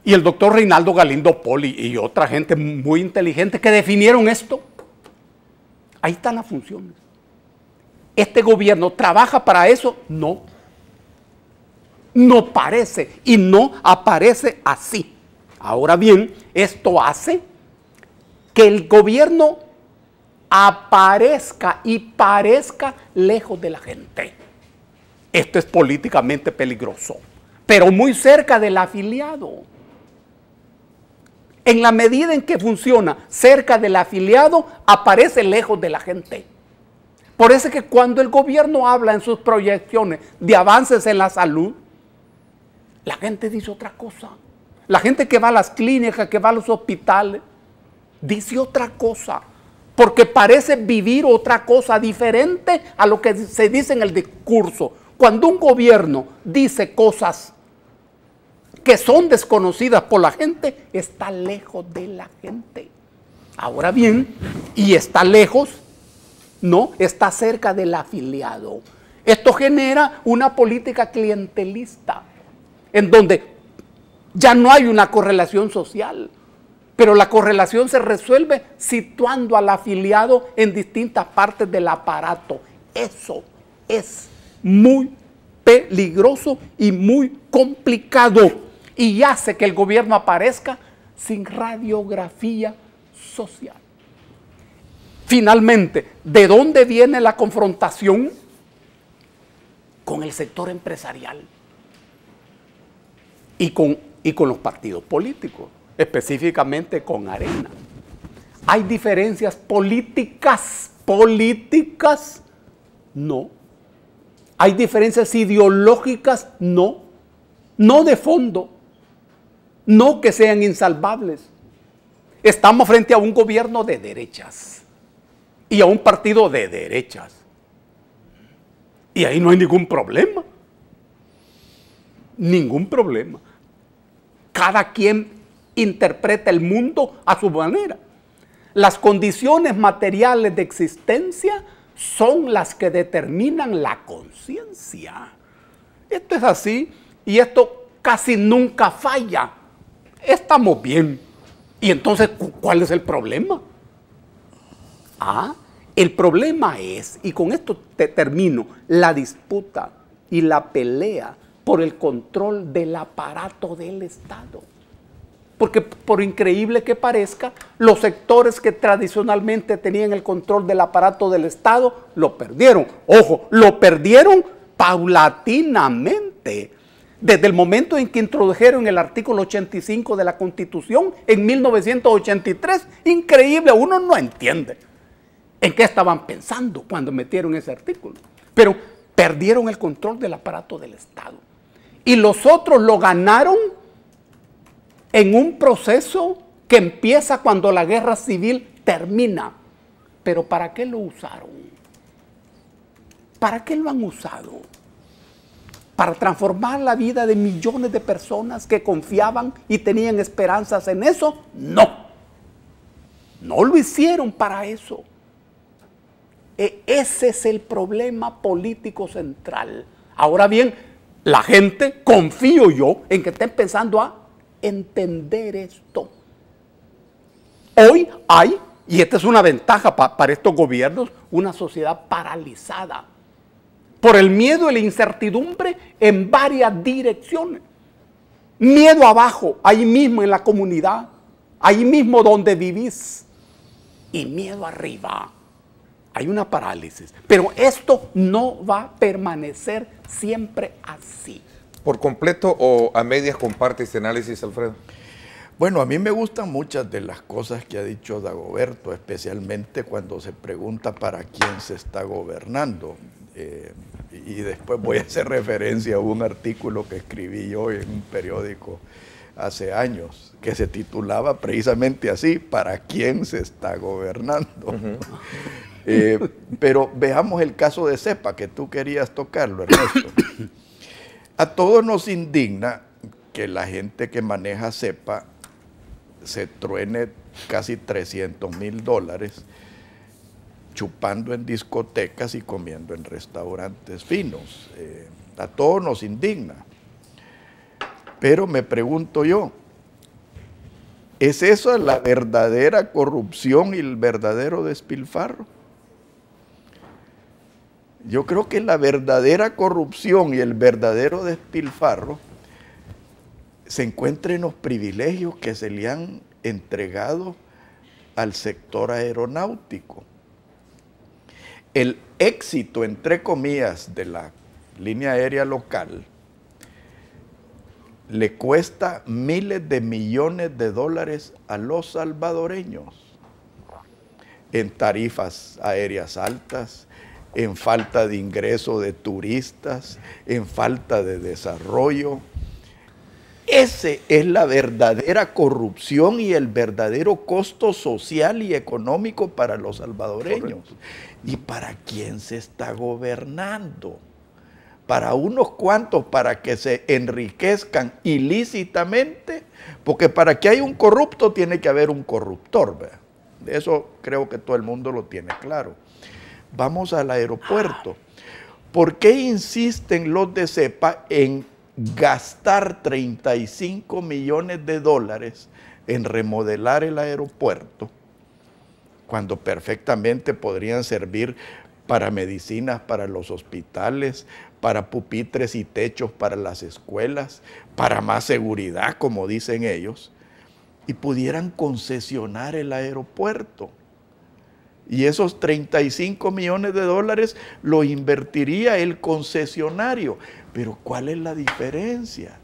y el doctor Reinaldo Galindo Poli y otra gente muy inteligente que definieron esto. Ahí están las funciones. ¿Este gobierno trabaja para eso? No. No parece y no aparece así. Ahora bien, esto hace que el gobierno aparezca y parezca lejos de la gente. Esto es políticamente peligroso, pero muy cerca del afiliado. En la medida en que funciona cerca del afiliado, aparece lejos de la gente. Por eso es que cuando el gobierno habla en sus proyecciones de avances en la salud, la gente dice otra cosa. La gente que va a las clínicas, que va a los hospitales, dice otra cosa. Porque parece vivir otra cosa diferente a lo que se dice en el discurso. Cuando un gobierno dice cosas que son desconocidas por la gente, está lejos de la gente. Ahora bien, y está lejos, no, está cerca del afiliado. Esto genera una política clientelista, en donde ya no hay una correlación social, pero la correlación se resuelve situando al afiliado en distintas partes del aparato. Eso es muy peligroso y muy complicado, y hace que el gobierno aparezca sin radiografía social. Finalmente, ¿de dónde viene la confrontación? Con el sector empresarial y con los partidos políticos, específicamente con Arena. ¿Hay diferencias políticas? ¿Políticas? No. ¿Hay diferencias ideológicas? No. No de fondo. No que sean insalvables. Estamos frente a un gobierno de derechas y a un partido de derechas. Y ahí no hay ningún problema. Ningún problema. Cada quien interpreta el mundo a su manera. Las condiciones materiales de existencia son las que determinan la conciencia. Esto es así y esto casi nunca falla. Estamos bien. Y entonces, ¿cuál es el problema? El problema es, y con esto termino, la disputa y la pelea por el control del aparato del Estado. Porque por increíble que parezca, los sectores que tradicionalmente tenían el control del aparato del Estado lo perdieron. Ojo, lo perdieron paulatinamente. Desde el momento en que introdujeron el artículo 85 de la Constitución en 1983, increíble, uno no entiende en qué estaban pensando cuando metieron ese artículo. Pero perdieron el control del aparato del Estado. Y los otros lo ganaron en un proceso que empieza cuando la guerra civil termina. Pero ¿para qué lo usaron? ¿Para qué lo han usado? ¿Para transformar la vida de millones de personas que confiaban y tenían esperanzas en eso? No. No lo hicieron para eso. Ese es el problema político central. Ahora bien, la gente, confío yo, en que estén pensando a entender esto. Hoy hay, y esta es una ventaja para estos gobiernos, una sociedad paralizada por el miedo y la incertidumbre en varias direcciones. Miedo abajo, ahí mismo en la comunidad, ahí mismo donde vivís, y miedo arriba. Hay una parálisis, pero esto no va a permanecer siempre así. ¿Por completo o a medias comparte este análisis, Alfredo? Bueno, a mí me gustan muchas de las cosas que ha dicho Dagoberto, especialmente cuando se pregunta para quién se está gobernando. Y después voy a hacer referencia a un artículo que escribí yo en un periódico hace años, que se titulaba precisamente así, ¿para quién se está gobernando? Pero veamos el caso de CEPA, que tú querías tocarlo, Ernesto. A todos nos indigna que la gente que maneja CEPA se truene casi $300,000 chupando en discotecas y comiendo en restaurantes finos. A todos nos indigna. Pero me pregunto yo, ¿es eso la verdadera corrupción y el verdadero despilfarro? Yo creo que la verdadera corrupción y el verdadero despilfarro se encuentra en los privilegios que se le han entregado al sector aeronáutico. El éxito, entre comillas, de la línea aérea local le cuesta miles de millones de dólares a los salvadoreños en tarifas aéreas altas, en falta de ingreso de turistas, en falta de desarrollo. Esa es la verdadera corrupción y el verdadero costo social y económico para los salvadoreños. Correcto. ¿Y para quién se está gobernando? Para unos cuantos, para que se enriquezcan ilícitamente, porque para que haya un corrupto tiene que haber un corruptor, ¿verdad? De eso creo que todo el mundo lo tiene claro. Vamos al aeropuerto. ¿Por qué insisten los de CEPA en gastar $35 millones en remodelar el aeropuerto, cuando perfectamente podrían servir para medicinas para los hospitales, para pupitres y techos para las escuelas, para más seguridad, como dicen ellos? y pudieran concesionar el aeropuerto. Y esos 35 millones de dólares lo invertiría el concesionario. Pero ¿cuál es la diferencia?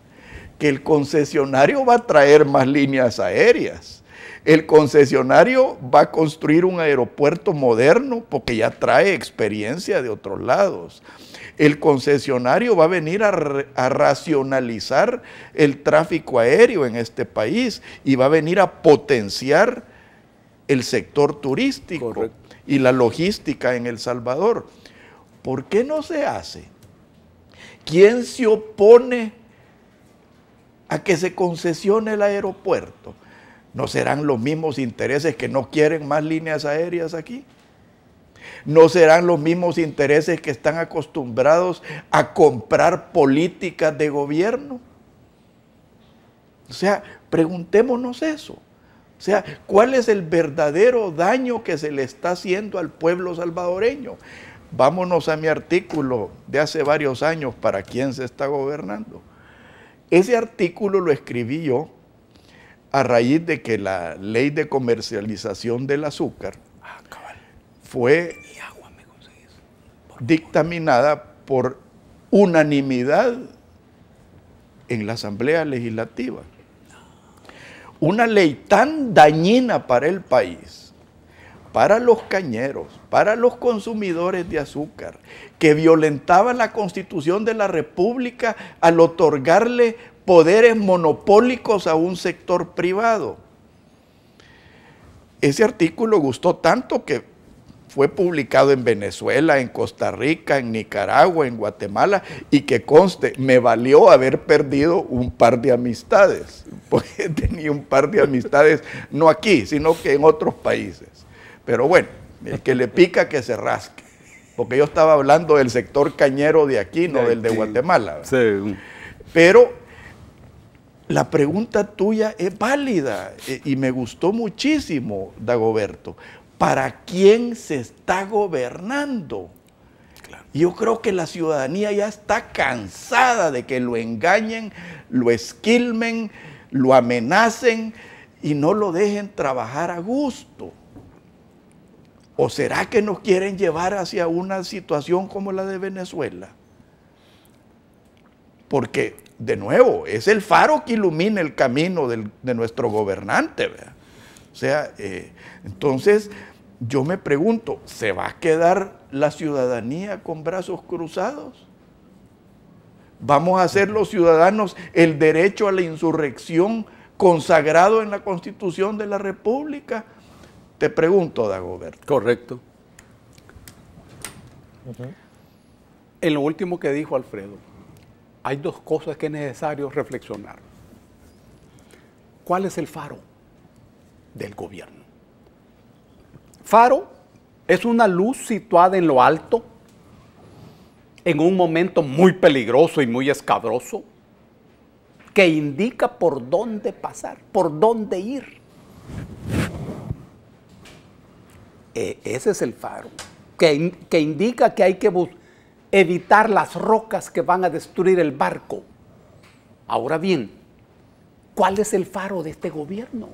Que el concesionario va a traer más líneas aéreas. El concesionario va a construir un aeropuerto moderno porque ya trae experiencia de otros lados. El concesionario va a venir a racionalizar el tráfico aéreo en este país y va a venir a potenciar el sector turístico. Correcto. Y la logística en El Salvador. ¿Por qué no se hace? ¿Quién se opone a que se concesione el aeropuerto? ¿No serán los mismos intereses que no quieren más líneas aéreas aquí? ¿No serán los mismos intereses que están acostumbrados a comprar políticas de gobierno? O sea, preguntémonos eso. O sea, ¿cuál es el verdadero daño que se le está haciendo al pueblo salvadoreño? Vámonos a mi artículo de hace varios años, ¿para quién se está gobernando? Ese artículo lo escribí yo a raíz de que la ley de comercialización del azúcar fue dictaminada por unanimidad en la Asamblea Legislativa. Una ley tan dañina para el país, para los cañeros, para los consumidores de azúcar, que violentaba la Constitución de la República al otorgarle poderes monopólicos a un sector privado. Ese artículo gustó tanto que fue publicado en Venezuela, en Costa Rica, en Nicaragua, en Guatemala, y que conste, me valió haber perdido un par de amistades, porque tenía un par de amistades, no aquí, sino que en otros países. Pero bueno, el que le pica que se rasque, porque yo estaba hablando del sector cañero de aquí, no del de Guatemala. Sí. Pero la pregunta tuya es válida y me gustó muchísimo, Dagoberto. ¿Para quién se está gobernando? Claro. Yo creo que la ciudadanía ya está cansada de que lo engañen, lo esquilmen, lo amenacen y no lo dejen trabajar a gusto. ¿O será que nos quieren llevar hacia una situación como la de Venezuela? Porque, de nuevo, es el faro que ilumina el camino de nuestro gobernante, ¿verdad? O sea, entonces yo me pregunto, ¿se va a quedar la ciudadanía con brazos cruzados? ¿Vamos a hacer los ciudadanos el derecho a la insurrección consagrado en la Constitución de la República? Te pregunto, Dagoberto. Correcto. En lo último que dijo Alfredo, hay dos cosas que es necesario reflexionar. ¿Cuál es el faro del gobierno? Faro es una luz situada en lo alto, en un momento muy peligroso y muy escabroso, que indica por dónde pasar, por dónde ir. Ese es el faro, que indica que hay que evitar las rocas que van a destruir el barco. Ahora bien, ¿cuál es el faro de este gobierno?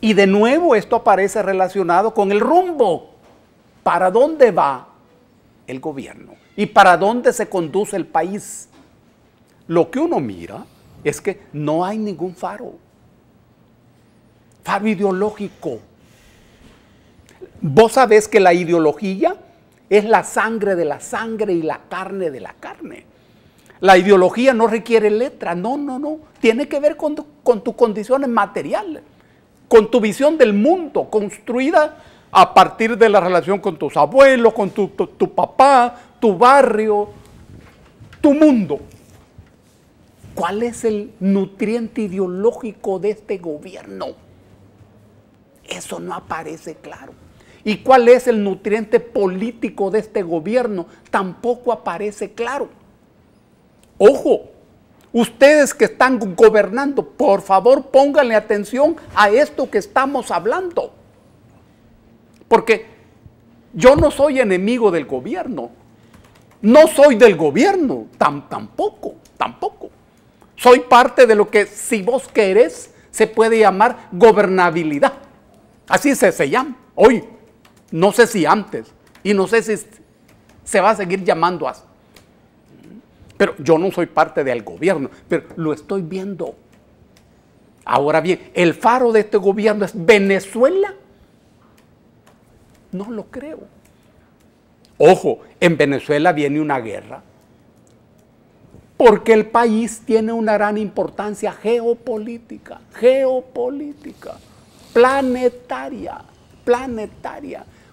Y de nuevo esto aparece relacionado con el rumbo. ¿Para dónde va el gobierno? ¿Y para dónde se conduce el país? Lo que uno mira es que no hay ningún faro. Faro ideológico. Vos sabés que la ideología es la sangre de la sangre y la carne de la carne. La ideología no requiere letra, no. Tiene que ver con tus condiciones materiales, con tu visión del mundo, construida a partir de la relación con tus abuelos, con tu papá, tu barrio, tu mundo. ¿Cuál es el nutriente ideológico de este gobierno? Eso no aparece claro. ¿Y cuál es el nutriente político de este gobierno? Tampoco aparece claro. Ojo, ustedes que están gobernando, por favor pónganle atención a esto que estamos hablando. Porque yo no soy enemigo del gobierno. No soy del gobierno, tampoco. Soy parte de lo que, si vos querés, se puede llamar gobernabilidad. Así se llama hoy. No sé si antes. Y no sé si se va a seguir llamando así. Pero yo no soy parte del gobierno, pero lo estoy viendo. Ahora bien, ¿el faro de este gobierno es Venezuela? No lo creo. Ojo, en Venezuela viene una guerra. Porque el país tiene una gran importancia geopolítica, planetaria.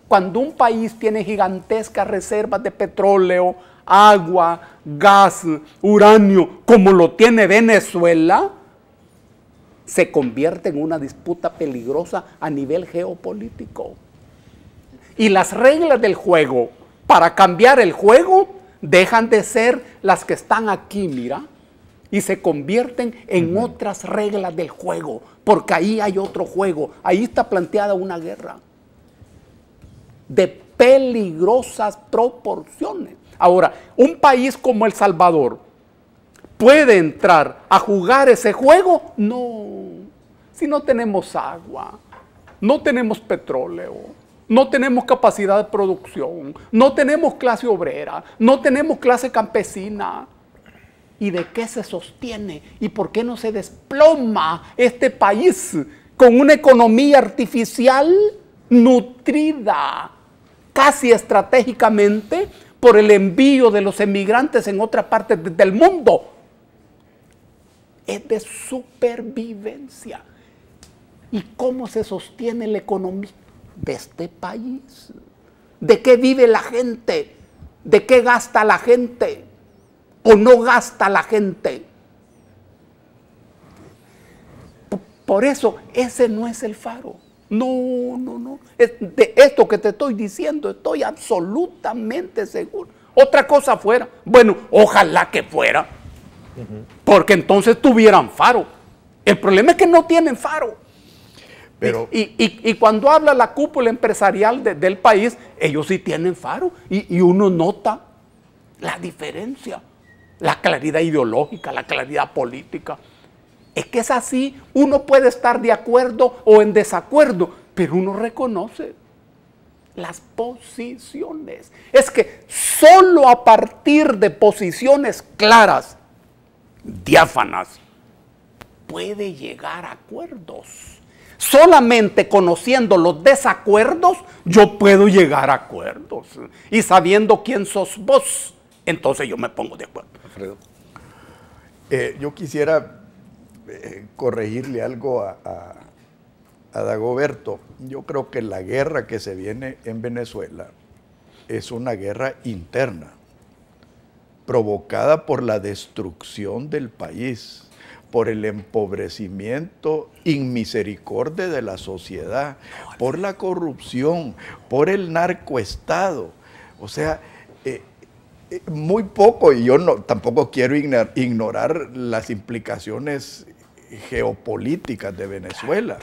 Cuando un país tiene gigantescas reservas de petróleo, agua, gas, uranio, como lo tiene Venezuela, se convierte en una disputa peligrosa a nivel geopolítico. Y las reglas del juego, para cambiar el juego, dejan de ser las que están aquí, mira, y se convierten en otras reglas del juego, porque ahí hay otro juego, ahí está planteada una guerra de peligrosas proporciones. Ahora, un país como El Salvador, ¿puede entrar a jugar ese juego? No, si no tenemos agua, no tenemos petróleo, no tenemos capacidad de producción, no tenemos clase obrera, no tenemos clase campesina. ¿Y de qué se sostiene? ¿Y por qué no se desploma este país con una economía artificial nutrida casi estratégicamente por el envío de los emigrantes en otras partes del mundo? Es de supervivencia. ¿Y cómo se sostiene la economía de este país? ¿De qué vive la gente? ¿De qué gasta la gente? ¿O no gasta la gente? Por eso, ese no es el faro. No. De esto que te estoy diciendo, estoy absolutamente seguro. Otra cosa fuera. Bueno, ojalá que fuera. Porque entonces tuvieran faro. El problema es que no tienen faro. Pero, y cuando habla la cúpula empresarial del país, ellos sí tienen faro. Y uno nota la diferencia, la claridad ideológica, la claridad política. Es que es así, uno puede estar de acuerdo o en desacuerdo, pero uno reconoce las posiciones. Es que solo a partir de posiciones claras, diáfanas, puede llegar a acuerdos. Solamente conociendo los desacuerdos, yo puedo llegar a acuerdos. Y sabiendo quién sos vos, entonces yo me pongo de acuerdo. Alfredo. Yo quisiera corregirle algo a Dagoberto. Yo creo que la guerra que se viene en Venezuela es una guerra interna, provocada por la destrucción del país, por el empobrecimiento inmisericordia de la sociedad, por la corrupción, por el narcoestado. O sea, muy poco, y yo tampoco quiero ignorar las implicaciones geopolíticas de Venezuela,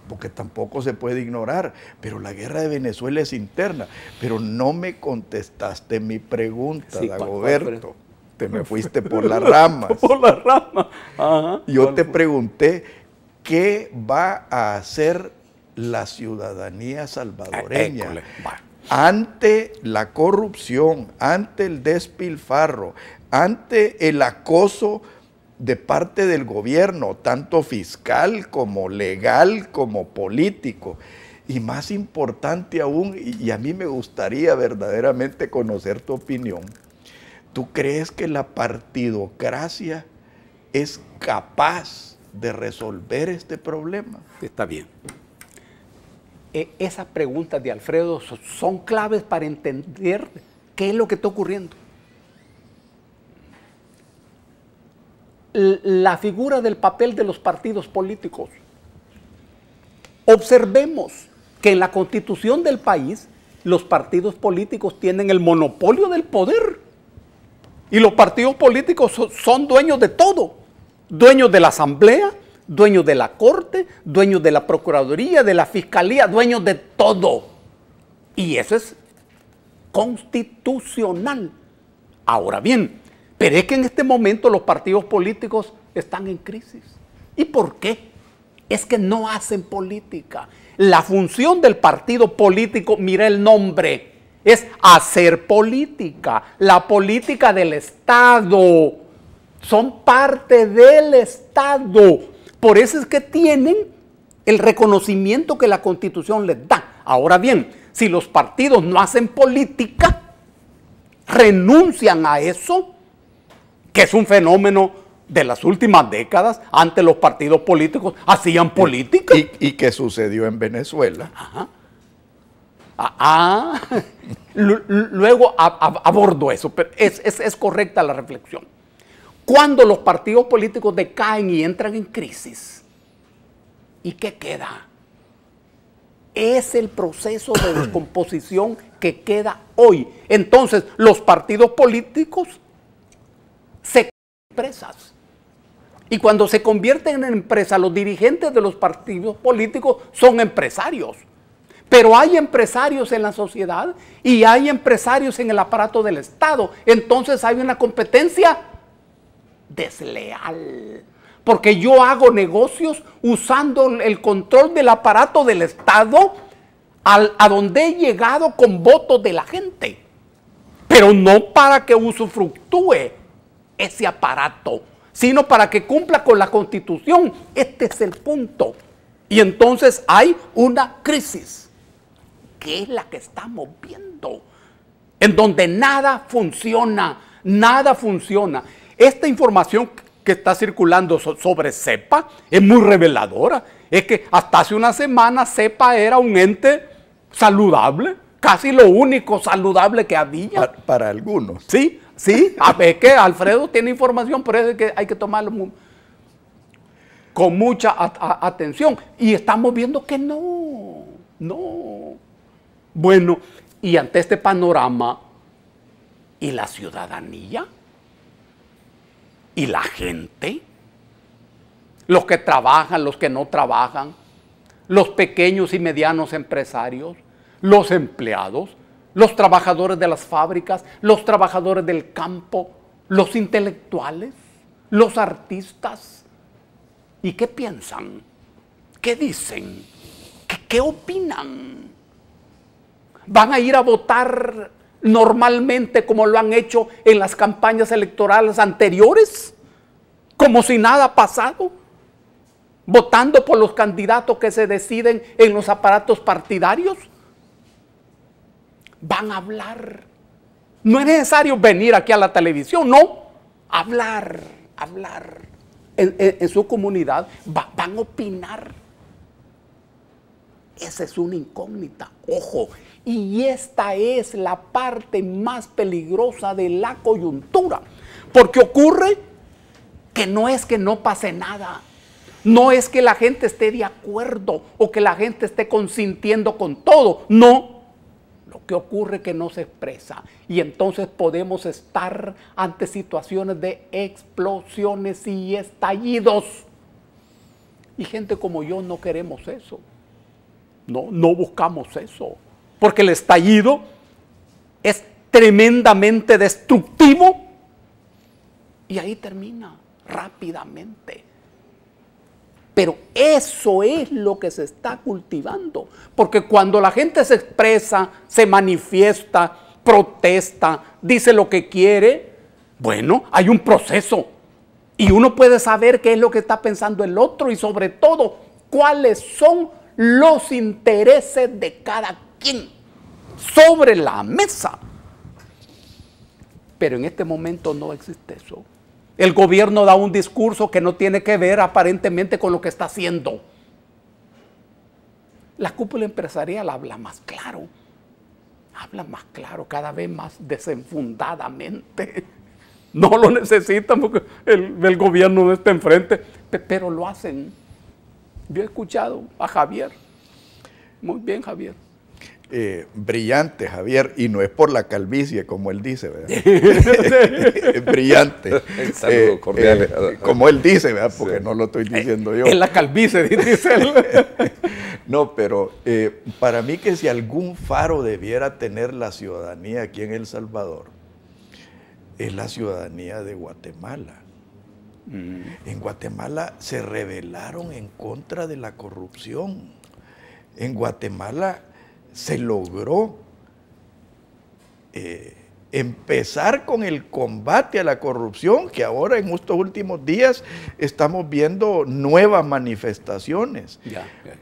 porque tampoco se puede ignorar, pero la guerra de Venezuela es interna. Pero no me contestaste mi pregunta, sí, Dagoberto. Te me fuiste por las ramas. Por las ramas. Ajá. Yo te pregunté, ¿qué va a hacer la ciudadanía salvadoreña ante la corrupción, ante el despilfarro, ante el acoso de parte del gobierno, tanto fiscal como legal como político? Y más importante aún, y a mí me gustaría verdaderamente conocer tu opinión, ¿tú crees que la partidocracia es capaz de resolver este problema? Está bien. Esas preguntas de Alfredo son claves para entender qué es lo que está ocurriendo. La figura del papel de los partidos políticos. Observemos que en la constitución del país los partidos políticos tienen el monopolio del poder. Y los partidos políticos son dueños de todo. Dueños de la asamblea, dueños de la corte, dueños de la procuraduría, de la fiscalía, dueños de todo. Y eso es constitucional. Ahora bien, pero es que en este momento los partidos políticos están en crisis. ¿Y por qué? Es que no hacen política. La función del partido político, mira el nombre, es hacer política. La política del Estado. Son parte del Estado. Por eso es que tienen el reconocimiento que la Constitución les da. Ahora bien, si los partidos no hacen política, renuncian a eso, que es un fenómeno de las últimas décadas. Antes los partidos políticos hacían política. ¿Y qué sucedió en Venezuela? Luego abordo eso, pero es correcta la reflexión. Cuando los partidos políticos decaen y entran en crisis, ¿y qué queda? Es el proceso de descomposición que queda hoy. Entonces, los partidos políticos se convierten en empresas. Y cuando se convierten en empresas, los dirigentes de los partidos políticos son empresarios. Pero hay empresarios en la sociedad y hay empresarios en el aparato del Estado. Entonces hay una competencia desleal. Porque yo hago negocios usando el control del aparato del Estado a donde he llegado con votos de la gente. Pero no para que usufructúe ese aparato, sino para que cumpla con la Constitución. Este es el punto. Y entonces hay una crisis, que es la que estamos viendo, en donde nada funciona, nada funciona. Esta información que está circulando sobre CEPA es muy reveladora. Es que hasta hace una semana CEPA era un ente saludable, casi lo único saludable que había. Para algunos. Sí, sí, a ver que Alfredo tiene información, pero es que hay que tomarlo con mucha atención. Y estamos viendo que no. Bueno, y ante este panorama, ¿y la ciudadanía? ¿Y la gente? Los que trabajan, los que no trabajan, los pequeños y medianos empresarios, los empleados, los trabajadores de las fábricas, los trabajadores del campo, los intelectuales, los artistas. ¿Y qué piensan? ¿Qué dicen? ¿Qué opinan? ¿Van a ir a votar normalmente como lo han hecho en las campañas electorales anteriores? Como si nada ha pasado, votando por los candidatos que se deciden en los aparatos partidarios. Van a hablar. No es necesario venir aquí a la televisión, no. Hablar en su comunidad. Van a opinar. Esa es una incógnita, ojo. Y esta es la parte más peligrosa de la coyuntura. Porque ocurre que no es que no pase nada. No es que la gente esté de acuerdo o que la gente esté consintiendo con todo. No. Lo que ocurre es que no se expresa. Y entonces podemos estar ante situaciones de explosiones y estallidos. Y gente como yo no queremos eso. No buscamos eso. Porque el estallido es tremendamente destructivo y ahí termina rápidamente. Pero eso es lo que se está cultivando. Porque cuando la gente se expresa, se manifiesta, protesta, dice lo que quiere, bueno, hay un proceso. Y uno puede saber qué es lo que está pensando el otro y sobre todo, cuáles son los intereses de cada quien sobre la mesa. Pero en este momento no existe eso. El gobierno da un discurso que no tiene que ver aparentemente con lo que está haciendo. La cúpula empresarial habla más claro. Habla más claro, cada vez más desenfundadamente. No lo necesitan porque el gobierno no está enfrente, pero lo hacen. Yo he escuchado a Javier. Muy bien, Javier. Brillante, Javier, y no es por la calvicie, como él dice, ¿verdad? Es brillante. Saludos cordiales. Como él dice, ¿verdad? Porque no lo estoy diciendo yo. Es la calvicie, dice él. No, pero para mí que si algún faro debiera tener la ciudadanía aquí en El Salvador, es la ciudadanía de Guatemala. En Guatemala se rebelaron en contra de la corrupción. En Guatemala se logró empezar con el combate a la corrupción, que ahora en estos últimos días estamos viendo nuevas manifestaciones.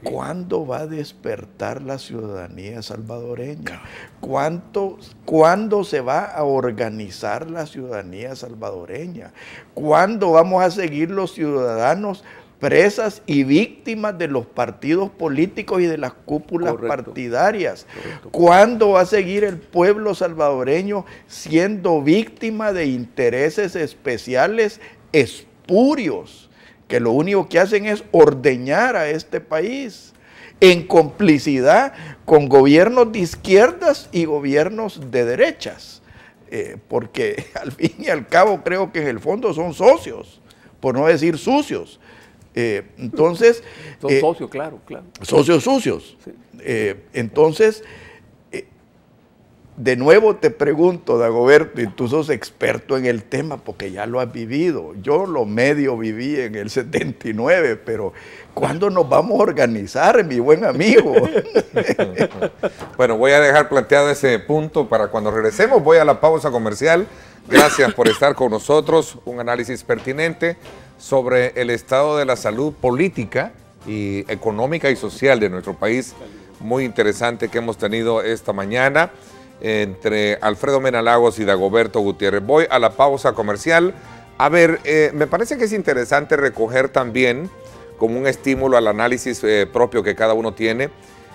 ¿Cuándo va a despertar la ciudadanía salvadoreña? ¿Cuándo se va a organizar la ciudadanía salvadoreña? ¿Cuándo vamos a seguir los ciudadanos presas y víctimas de los partidos políticos y de las cúpulas partidarias? ¿Cuándo va a seguir el pueblo salvadoreño siendo víctima de intereses especiales espurios, que lo único que hacen es ordeñar a este país en complicidad con gobiernos de izquierdas y gobiernos de derechas? Porque al fin y al cabo creo que en el fondo son socios, por no decir sucios. Entonces, son socios, claro. Socios sucios. Sí. Entonces, de nuevo te pregunto, Dagoberto, y tú sos experto en el tema porque ya lo has vivido. Yo lo medio viví en el 79, pero ¿cuándo nos vamos a organizar, mi buen amigo? Bueno, voy a dejar planteado ese punto para cuando regresemos. Voy a la pausa comercial. Gracias por estar con nosotros. Un análisis pertinente sobre el estado de la salud política y económica y social de nuestro país. Muy interesante que hemos tenido esta mañana entre Alfredo Mena Lagos y Dagoberto Gutiérrez. Voy a la pausa comercial. A ver, me parece que es interesante recoger también, como un estímulo al análisis propio que cada uno tiene,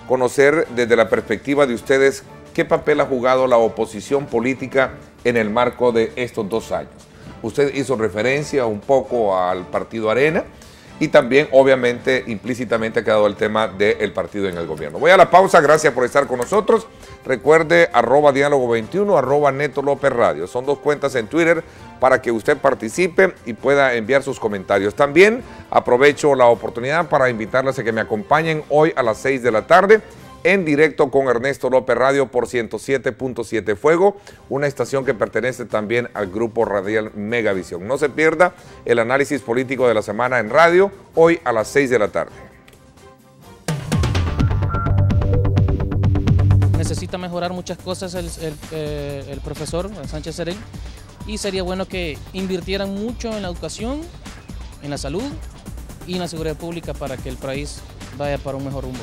conocer desde la perspectiva de ustedes qué papel ha jugado la oposición política en el marco de estos 2 años. Usted hizo referencia un poco al partido Arena y también, obviamente, implícitamente ha quedado el tema del partido en el gobierno. Voy a la pausa, gracias por estar con nosotros. Recuerde, @diálogo21, @Neto López Radio. Son 2 cuentas en Twitter para que usted participe y pueda enviar sus comentarios. También aprovecho la oportunidad para invitarles a que me acompañen hoy a las 6 de la tarde en directo con Ernesto López Radio por 107.7 Fuego, una estación que pertenece también al grupo radial Megavisión. No se pierda el análisis político de la semana en radio, hoy a las 6 de la tarde. Necesita mejorar muchas cosas el profesor Sánchez Serén, y sería bueno que invirtieran mucho en la educación, en la salud y en la seguridad pública para que el país vaya para un mejor rumbo.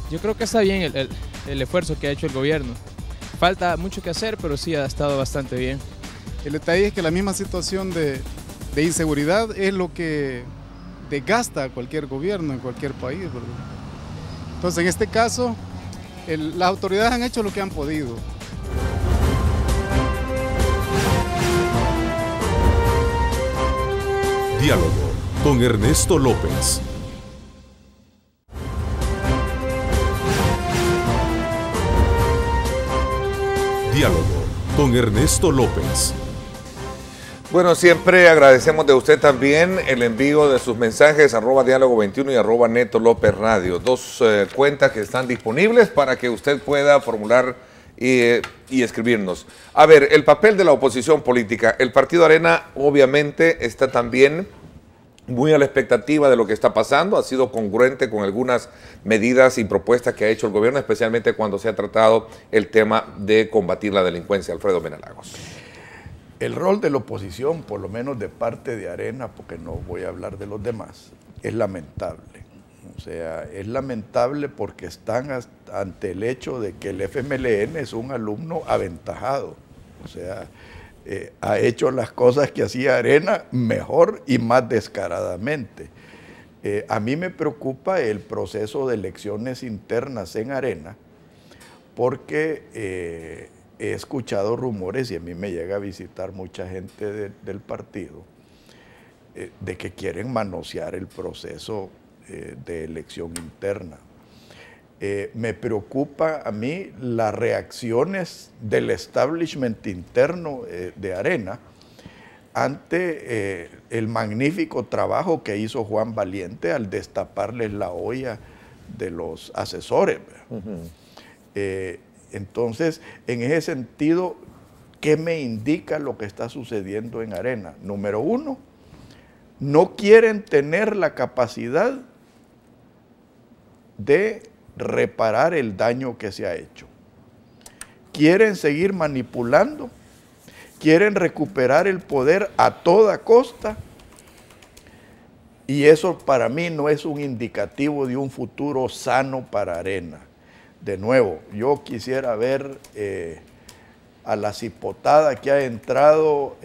Yo creo que está bien el esfuerzo que ha hecho el gobierno. Falta mucho que hacer, pero sí ha estado bastante bien. El detalle es que la misma situación de inseguridad es lo que desgasta a cualquier gobierno en cualquier país, ¿verdad? Entonces, en este caso, las autoridades han hecho lo que han podido. Diálogo con Ernesto López. Diálogo con Ernesto López. Bueno, siempre agradecemos de usted también el envío de sus mensajes @diálogo21 y @Neto López Radio. 2 cuentas que están disponibles para que usted pueda formular y escribirnos. A ver, el papel de la oposición política. El partido Arena obviamente está también muy a la expectativa de lo que está pasando, ha sido congruente con algunas medidas y propuestas que ha hecho el gobierno, especialmente cuando se ha tratado el tema de combatir la delincuencia. Alfredo Mena Lagos. El rol de la oposición, por lo menos de parte de Arena, porque no voy a hablar de los demás, es lamentable. O sea, es lamentable porque están ante el hecho de que el FMLN es un alumno aventajado. O sea, ha hecho las cosas que hacía Arena mejor y más descaradamente. A mí me preocupa el proceso de elecciones internas en Arena porque he escuchado rumores, y a mí me llega a visitar mucha gente del partido, de que quieren manosear el proceso de elección interna. Me preocupa a mí las reacciones del establishment interno de Arena ante el magnífico trabajo que hizo Juan Valiente al destaparles la olla de los asesores. Entonces, en ese sentido, ¿qué me indica lo que está sucediendo en Arena? Número 1, no quieren tener la capacidad de reparar el daño que se ha hecho. Quieren seguir manipulando, quieren recuperar el poder a toda costa, y eso para mí no es un indicativo de un futuro sano para Arena. De nuevo, yo quisiera ver a la cipotada que ha entrado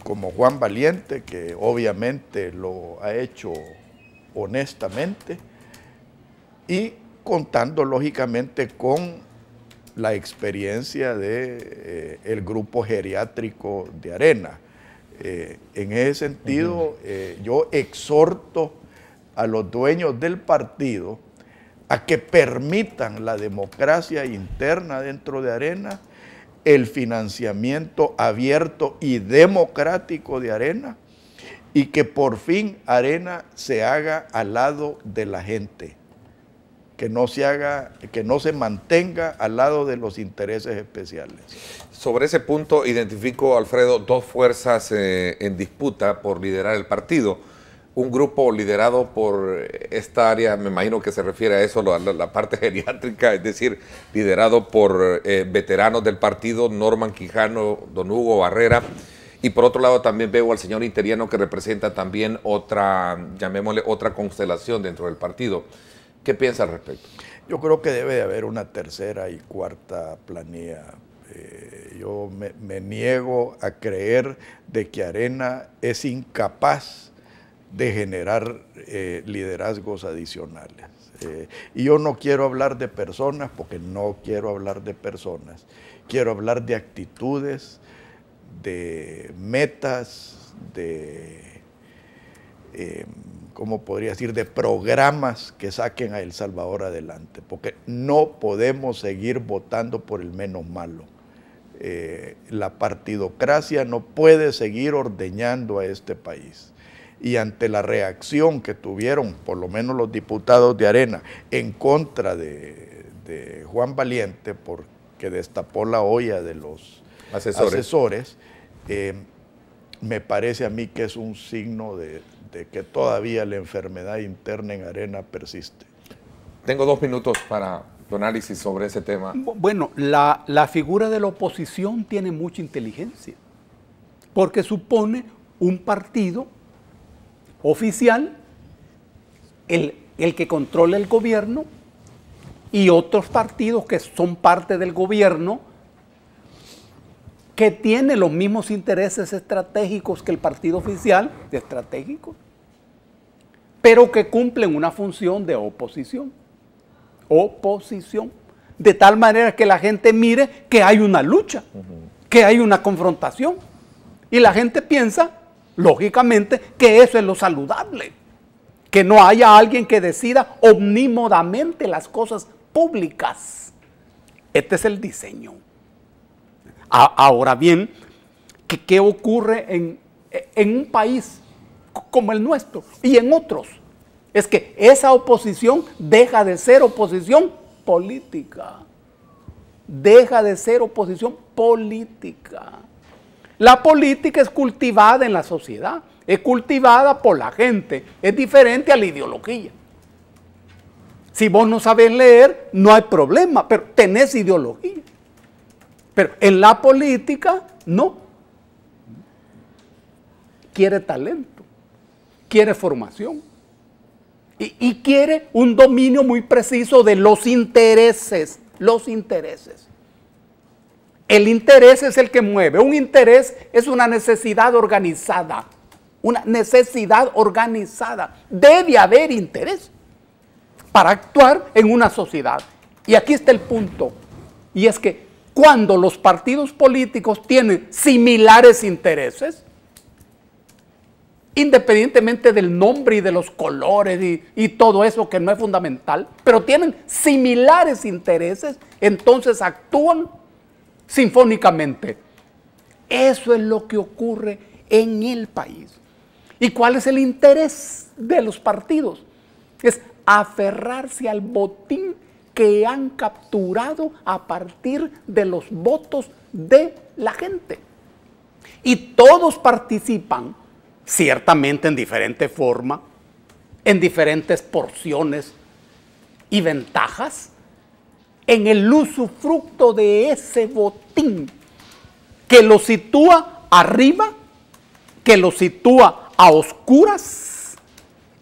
como Juan Valiente, que obviamente lo ha hecho honestamente y contando lógicamente con la experiencia de el grupo geriátrico de Arena. En ese sentido, yo exhorto a los dueños del partido a que permitan la democracia interna dentro de Arena, el financiamiento abierto y democrático de Arena, y que por fin Arena se haga al lado de la gente, que no se mantenga al lado de los intereses especiales. Sobre ese punto identifico, Alfredo, dos fuerzas en disputa por liderar el partido. Un grupo liderado por esta área, me imagino que se refiere a eso, la parte geriátrica, es decir, liderado por veteranos del partido, Norman Quijano, don Hugo Barrera, y por otro lado también veo al señor Interiano, que representa también otra, llamémosle, otra constelación dentro del partido. ¿Qué piensa al respecto? Yo creo que debe de haber una tercera y cuarta planilla. Yo me niego a creer de que Arena es incapaz de generar liderazgos adicionales. Y yo no quiero hablar de personas, porque no quiero hablar de personas. Quiero hablar de actitudes, de metas, de, ¿cómo podría decir?, de programas que saquen a El Salvador adelante, porque no podemos seguir votando por el menos malo. La partidocracia no puede seguir ordeñando a este país. Y ante la reacción que tuvieron, por lo menos los diputados de Arena, en contra de Juan Valiente, porque destapó la olla de los asesores, me parece a mí que es un signo de que todavía la enfermedad interna en Arena persiste. Tengo 2 minutos para tu análisis sobre ese tema. Bueno, la figura de la oposición tiene mucha inteligencia, porque supone un partido oficial, el que controla el gobierno, y otros partidos que son parte del gobierno, que tiene los mismos intereses estratégicos que el partido oficial, pero que cumplen una función de oposición. De tal manera que la gente mire que hay una lucha, que hay una confrontación. Y la gente piensa, lógicamente, que eso es lo saludable. Que no haya alguien que decida omnímodamente las cosas públicas. Este es el diseño. Ahora bien, ¿qué ocurre en un país como el nuestro y en otros? Es que esa oposición deja de ser oposición política. Deja de ser oposición política. La política es cultivada en la sociedad, es cultivada por la gente, es diferente a la ideología. Si vos no sabés leer, no hay problema, pero tenés ideología. Pero en la política, no. Quiere talento, quiere formación y quiere un dominio muy preciso de los intereses. El interés es el que mueve. Un interés es una necesidad organizada. Debe haber interés para actuar en una sociedad. Y aquí está el punto. Y es que cuando los partidos políticos tienen similares intereses, independientemente del nombre y de los colores y todo eso que no es fundamental, pero tienen similares intereses, entonces actúan sinfónicamente. Eso es lo que ocurre en el país. ¿Y cuál es el interés de los partidos? Es aferrarse al botín que han capturado a partir de los votos de la gente. Y todos participan, ciertamente en diferente forma, en diferentes porciones y ventajas, en el usufructo de ese botín que lo sitúa arriba, que lo sitúa a oscuras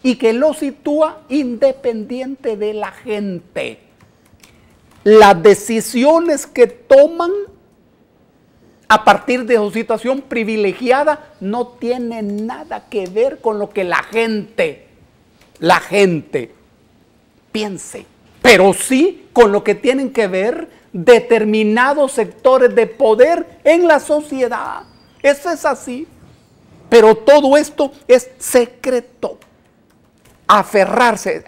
y que lo sitúa independiente de la gente. Las decisiones que toman a partir de su situación privilegiada no tienen nada que ver con lo que la gente piense, pero sí con lo que tienen que ver determinados sectores de poder en la sociedad. Eso es así, pero todo esto es secreto. Aferrarse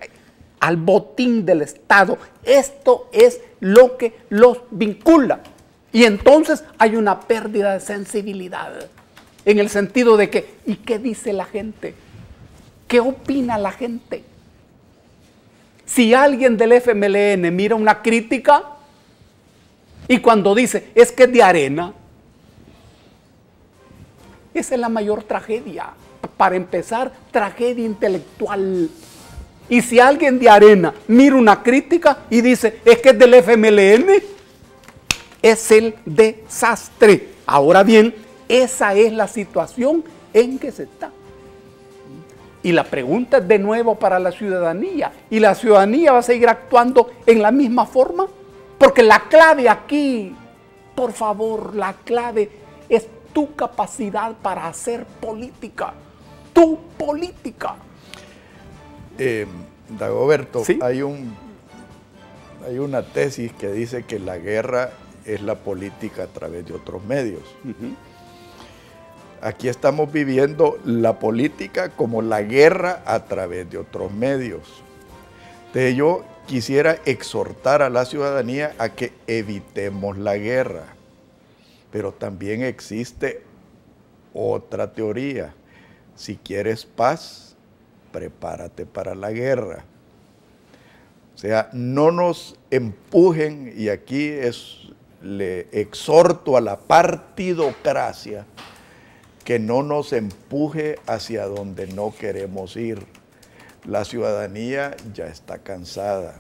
al botín del Estado, esto es lo que los vincula. Y entonces hay una pérdida de sensibilidad, en el sentido de que, ¿y qué dice la gente? ¿Qué opina la gente? Si alguien del FMLN mira una crítica y cuando dice, es que es de arena, esa es la mayor tragedia. Para empezar, tragedia intelectual. Y si alguien de arena mira una crítica y dice, es que es del FMLN, es el desastre. Ahora bien, esa es la situación en que se está. Y la pregunta es de nuevo para la ciudadanía. ¿Y la ciudadanía va a seguir actuando en la misma forma? Porque la clave aquí, por favor, la clave es tu capacidad para hacer política. Tu política. Dagoberto, ¿sí? hay una tesis que dice que la guerra es la política a través de otros medios. Aquí estamos viviendo la política como la guerra a través de otros medios. Entonces yo quisiera exhortar a la ciudadanía a que evitemos la guerra. Pero también existe otra teoría. Si quieres paz, prepárate para la guerra. O sea, no nos empujen, y aquí le exhorto a la partidocracia que no nos empuje hacia donde no queremos ir. La ciudadanía ya está cansada.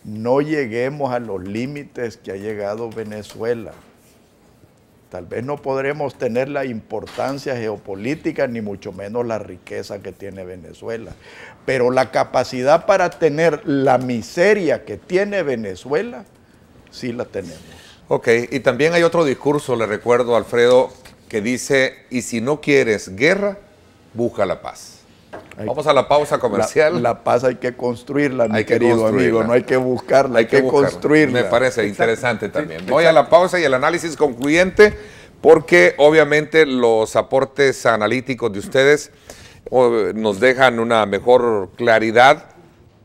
No lleguemos a los límites que ha llegado Venezuela. Tal vez no podremos tener la importancia geopolítica, ni mucho menos la riqueza que tiene Venezuela. Pero la capacidad para tener la miseria que tiene Venezuela, sí la tenemos. Ok, y también hay otro discurso, le recuerdo, Alfredo, que dice, y si no quieres guerra, busca la paz. Vamos a la pausa comercial. La paz hay que construirla, mi querido amigo, no hay que buscarla, hay que construirla. Me parece interesante también. Voy a la pausa y el análisis concluyente, porque obviamente los aportes analíticos de ustedes nos dejan una mejor claridad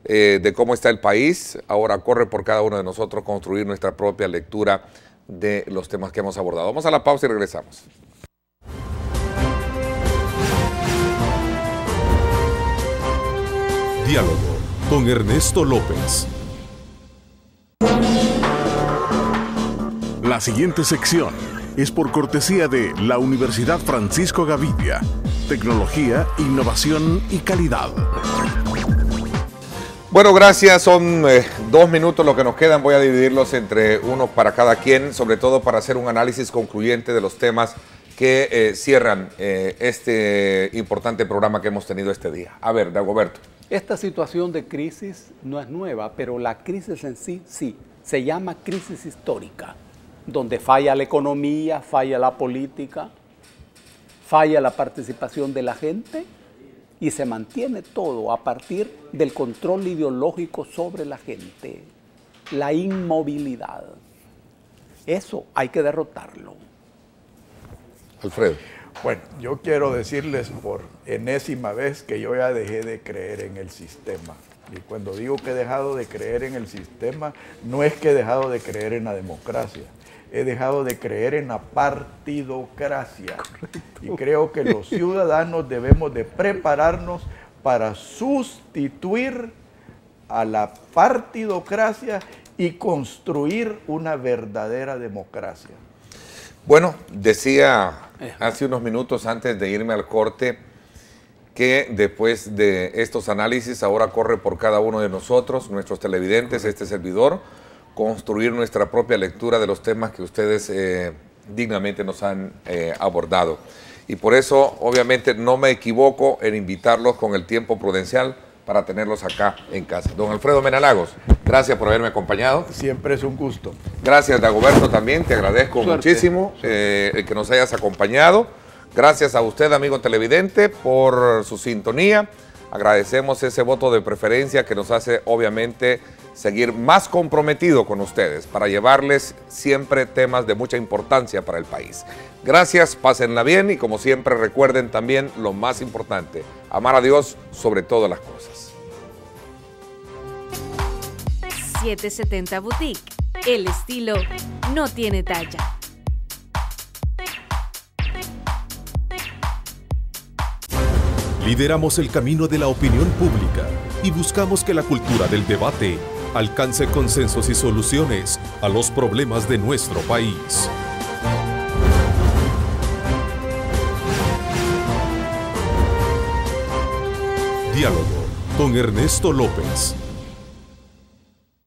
de cómo está el país. Ahora corre por cada uno de nosotros construir nuestra propia lectura de los temas que hemos abordado. Vamos a la pausa y regresamos. Diálogo con Ernesto López. La siguiente sección es por cortesía de la Universidad Francisco Gavidia. Tecnología, innovación y calidad. Bueno, gracias. Son 2 minutos lo que nos quedan. Voy a dividirlos entre uno para cada quien, sobre todo para hacer un análisis concluyente de los temas que cierran este importante programa que hemos tenido este día. A ver, Dagoberto. Esta situación de crisis no es nueva, pero la crisis en sí, sí, se llama crisis histórica, donde falla la economía, falla la política, falla la participación de la gente y se mantiene todo a partir del control ideológico sobre la gente, la inmovilidad. Eso hay que derrotarlo. Alfredo. Bueno, yo quiero decirles por enésima vez que yo ya dejé de creer en el sistema. Y cuando digo que he dejado de creer en el sistema, no es que he dejado de creer en la democracia. He dejado de creer en la partidocracia. Correcto. Y creo que los ciudadanos debemos de prepararnos para sustituir a la partidocracia y construir una verdadera democracia. Bueno, decía hace unos minutos antes de irme al corte que después de estos análisis ahora corre por cada uno de nosotros, nuestros televidentes, este servidor, construir nuestra propia lectura de los temas que ustedes dignamente nos han abordado. Y por eso, obviamente, no me equivoco en invitarlos con el tiempo prudencial para tenerlos acá en casa. Don Alfredo Mena Lagos, gracias por haberme acompañado. Siempre es un gusto. Gracias, Dagoberto, también, te agradezco muchísimo el que nos hayas acompañado. Gracias a usted, amigo televidente, por su sintonía. Agradecemos ese voto de preferencia que nos hace, obviamente, seguir más comprometido con ustedes para llevarles siempre temas de mucha importancia para el país. Gracias, pásenla bien y como siempre recuerden también lo más importante, amar a Dios sobre todas las cosas. 770 Boutique, el estilo no tiene talla. Lideramos el camino de la opinión pública y buscamos que la cultura del debate alcance consensos y soluciones a los problemas de nuestro país. Diálogo con Ernesto López.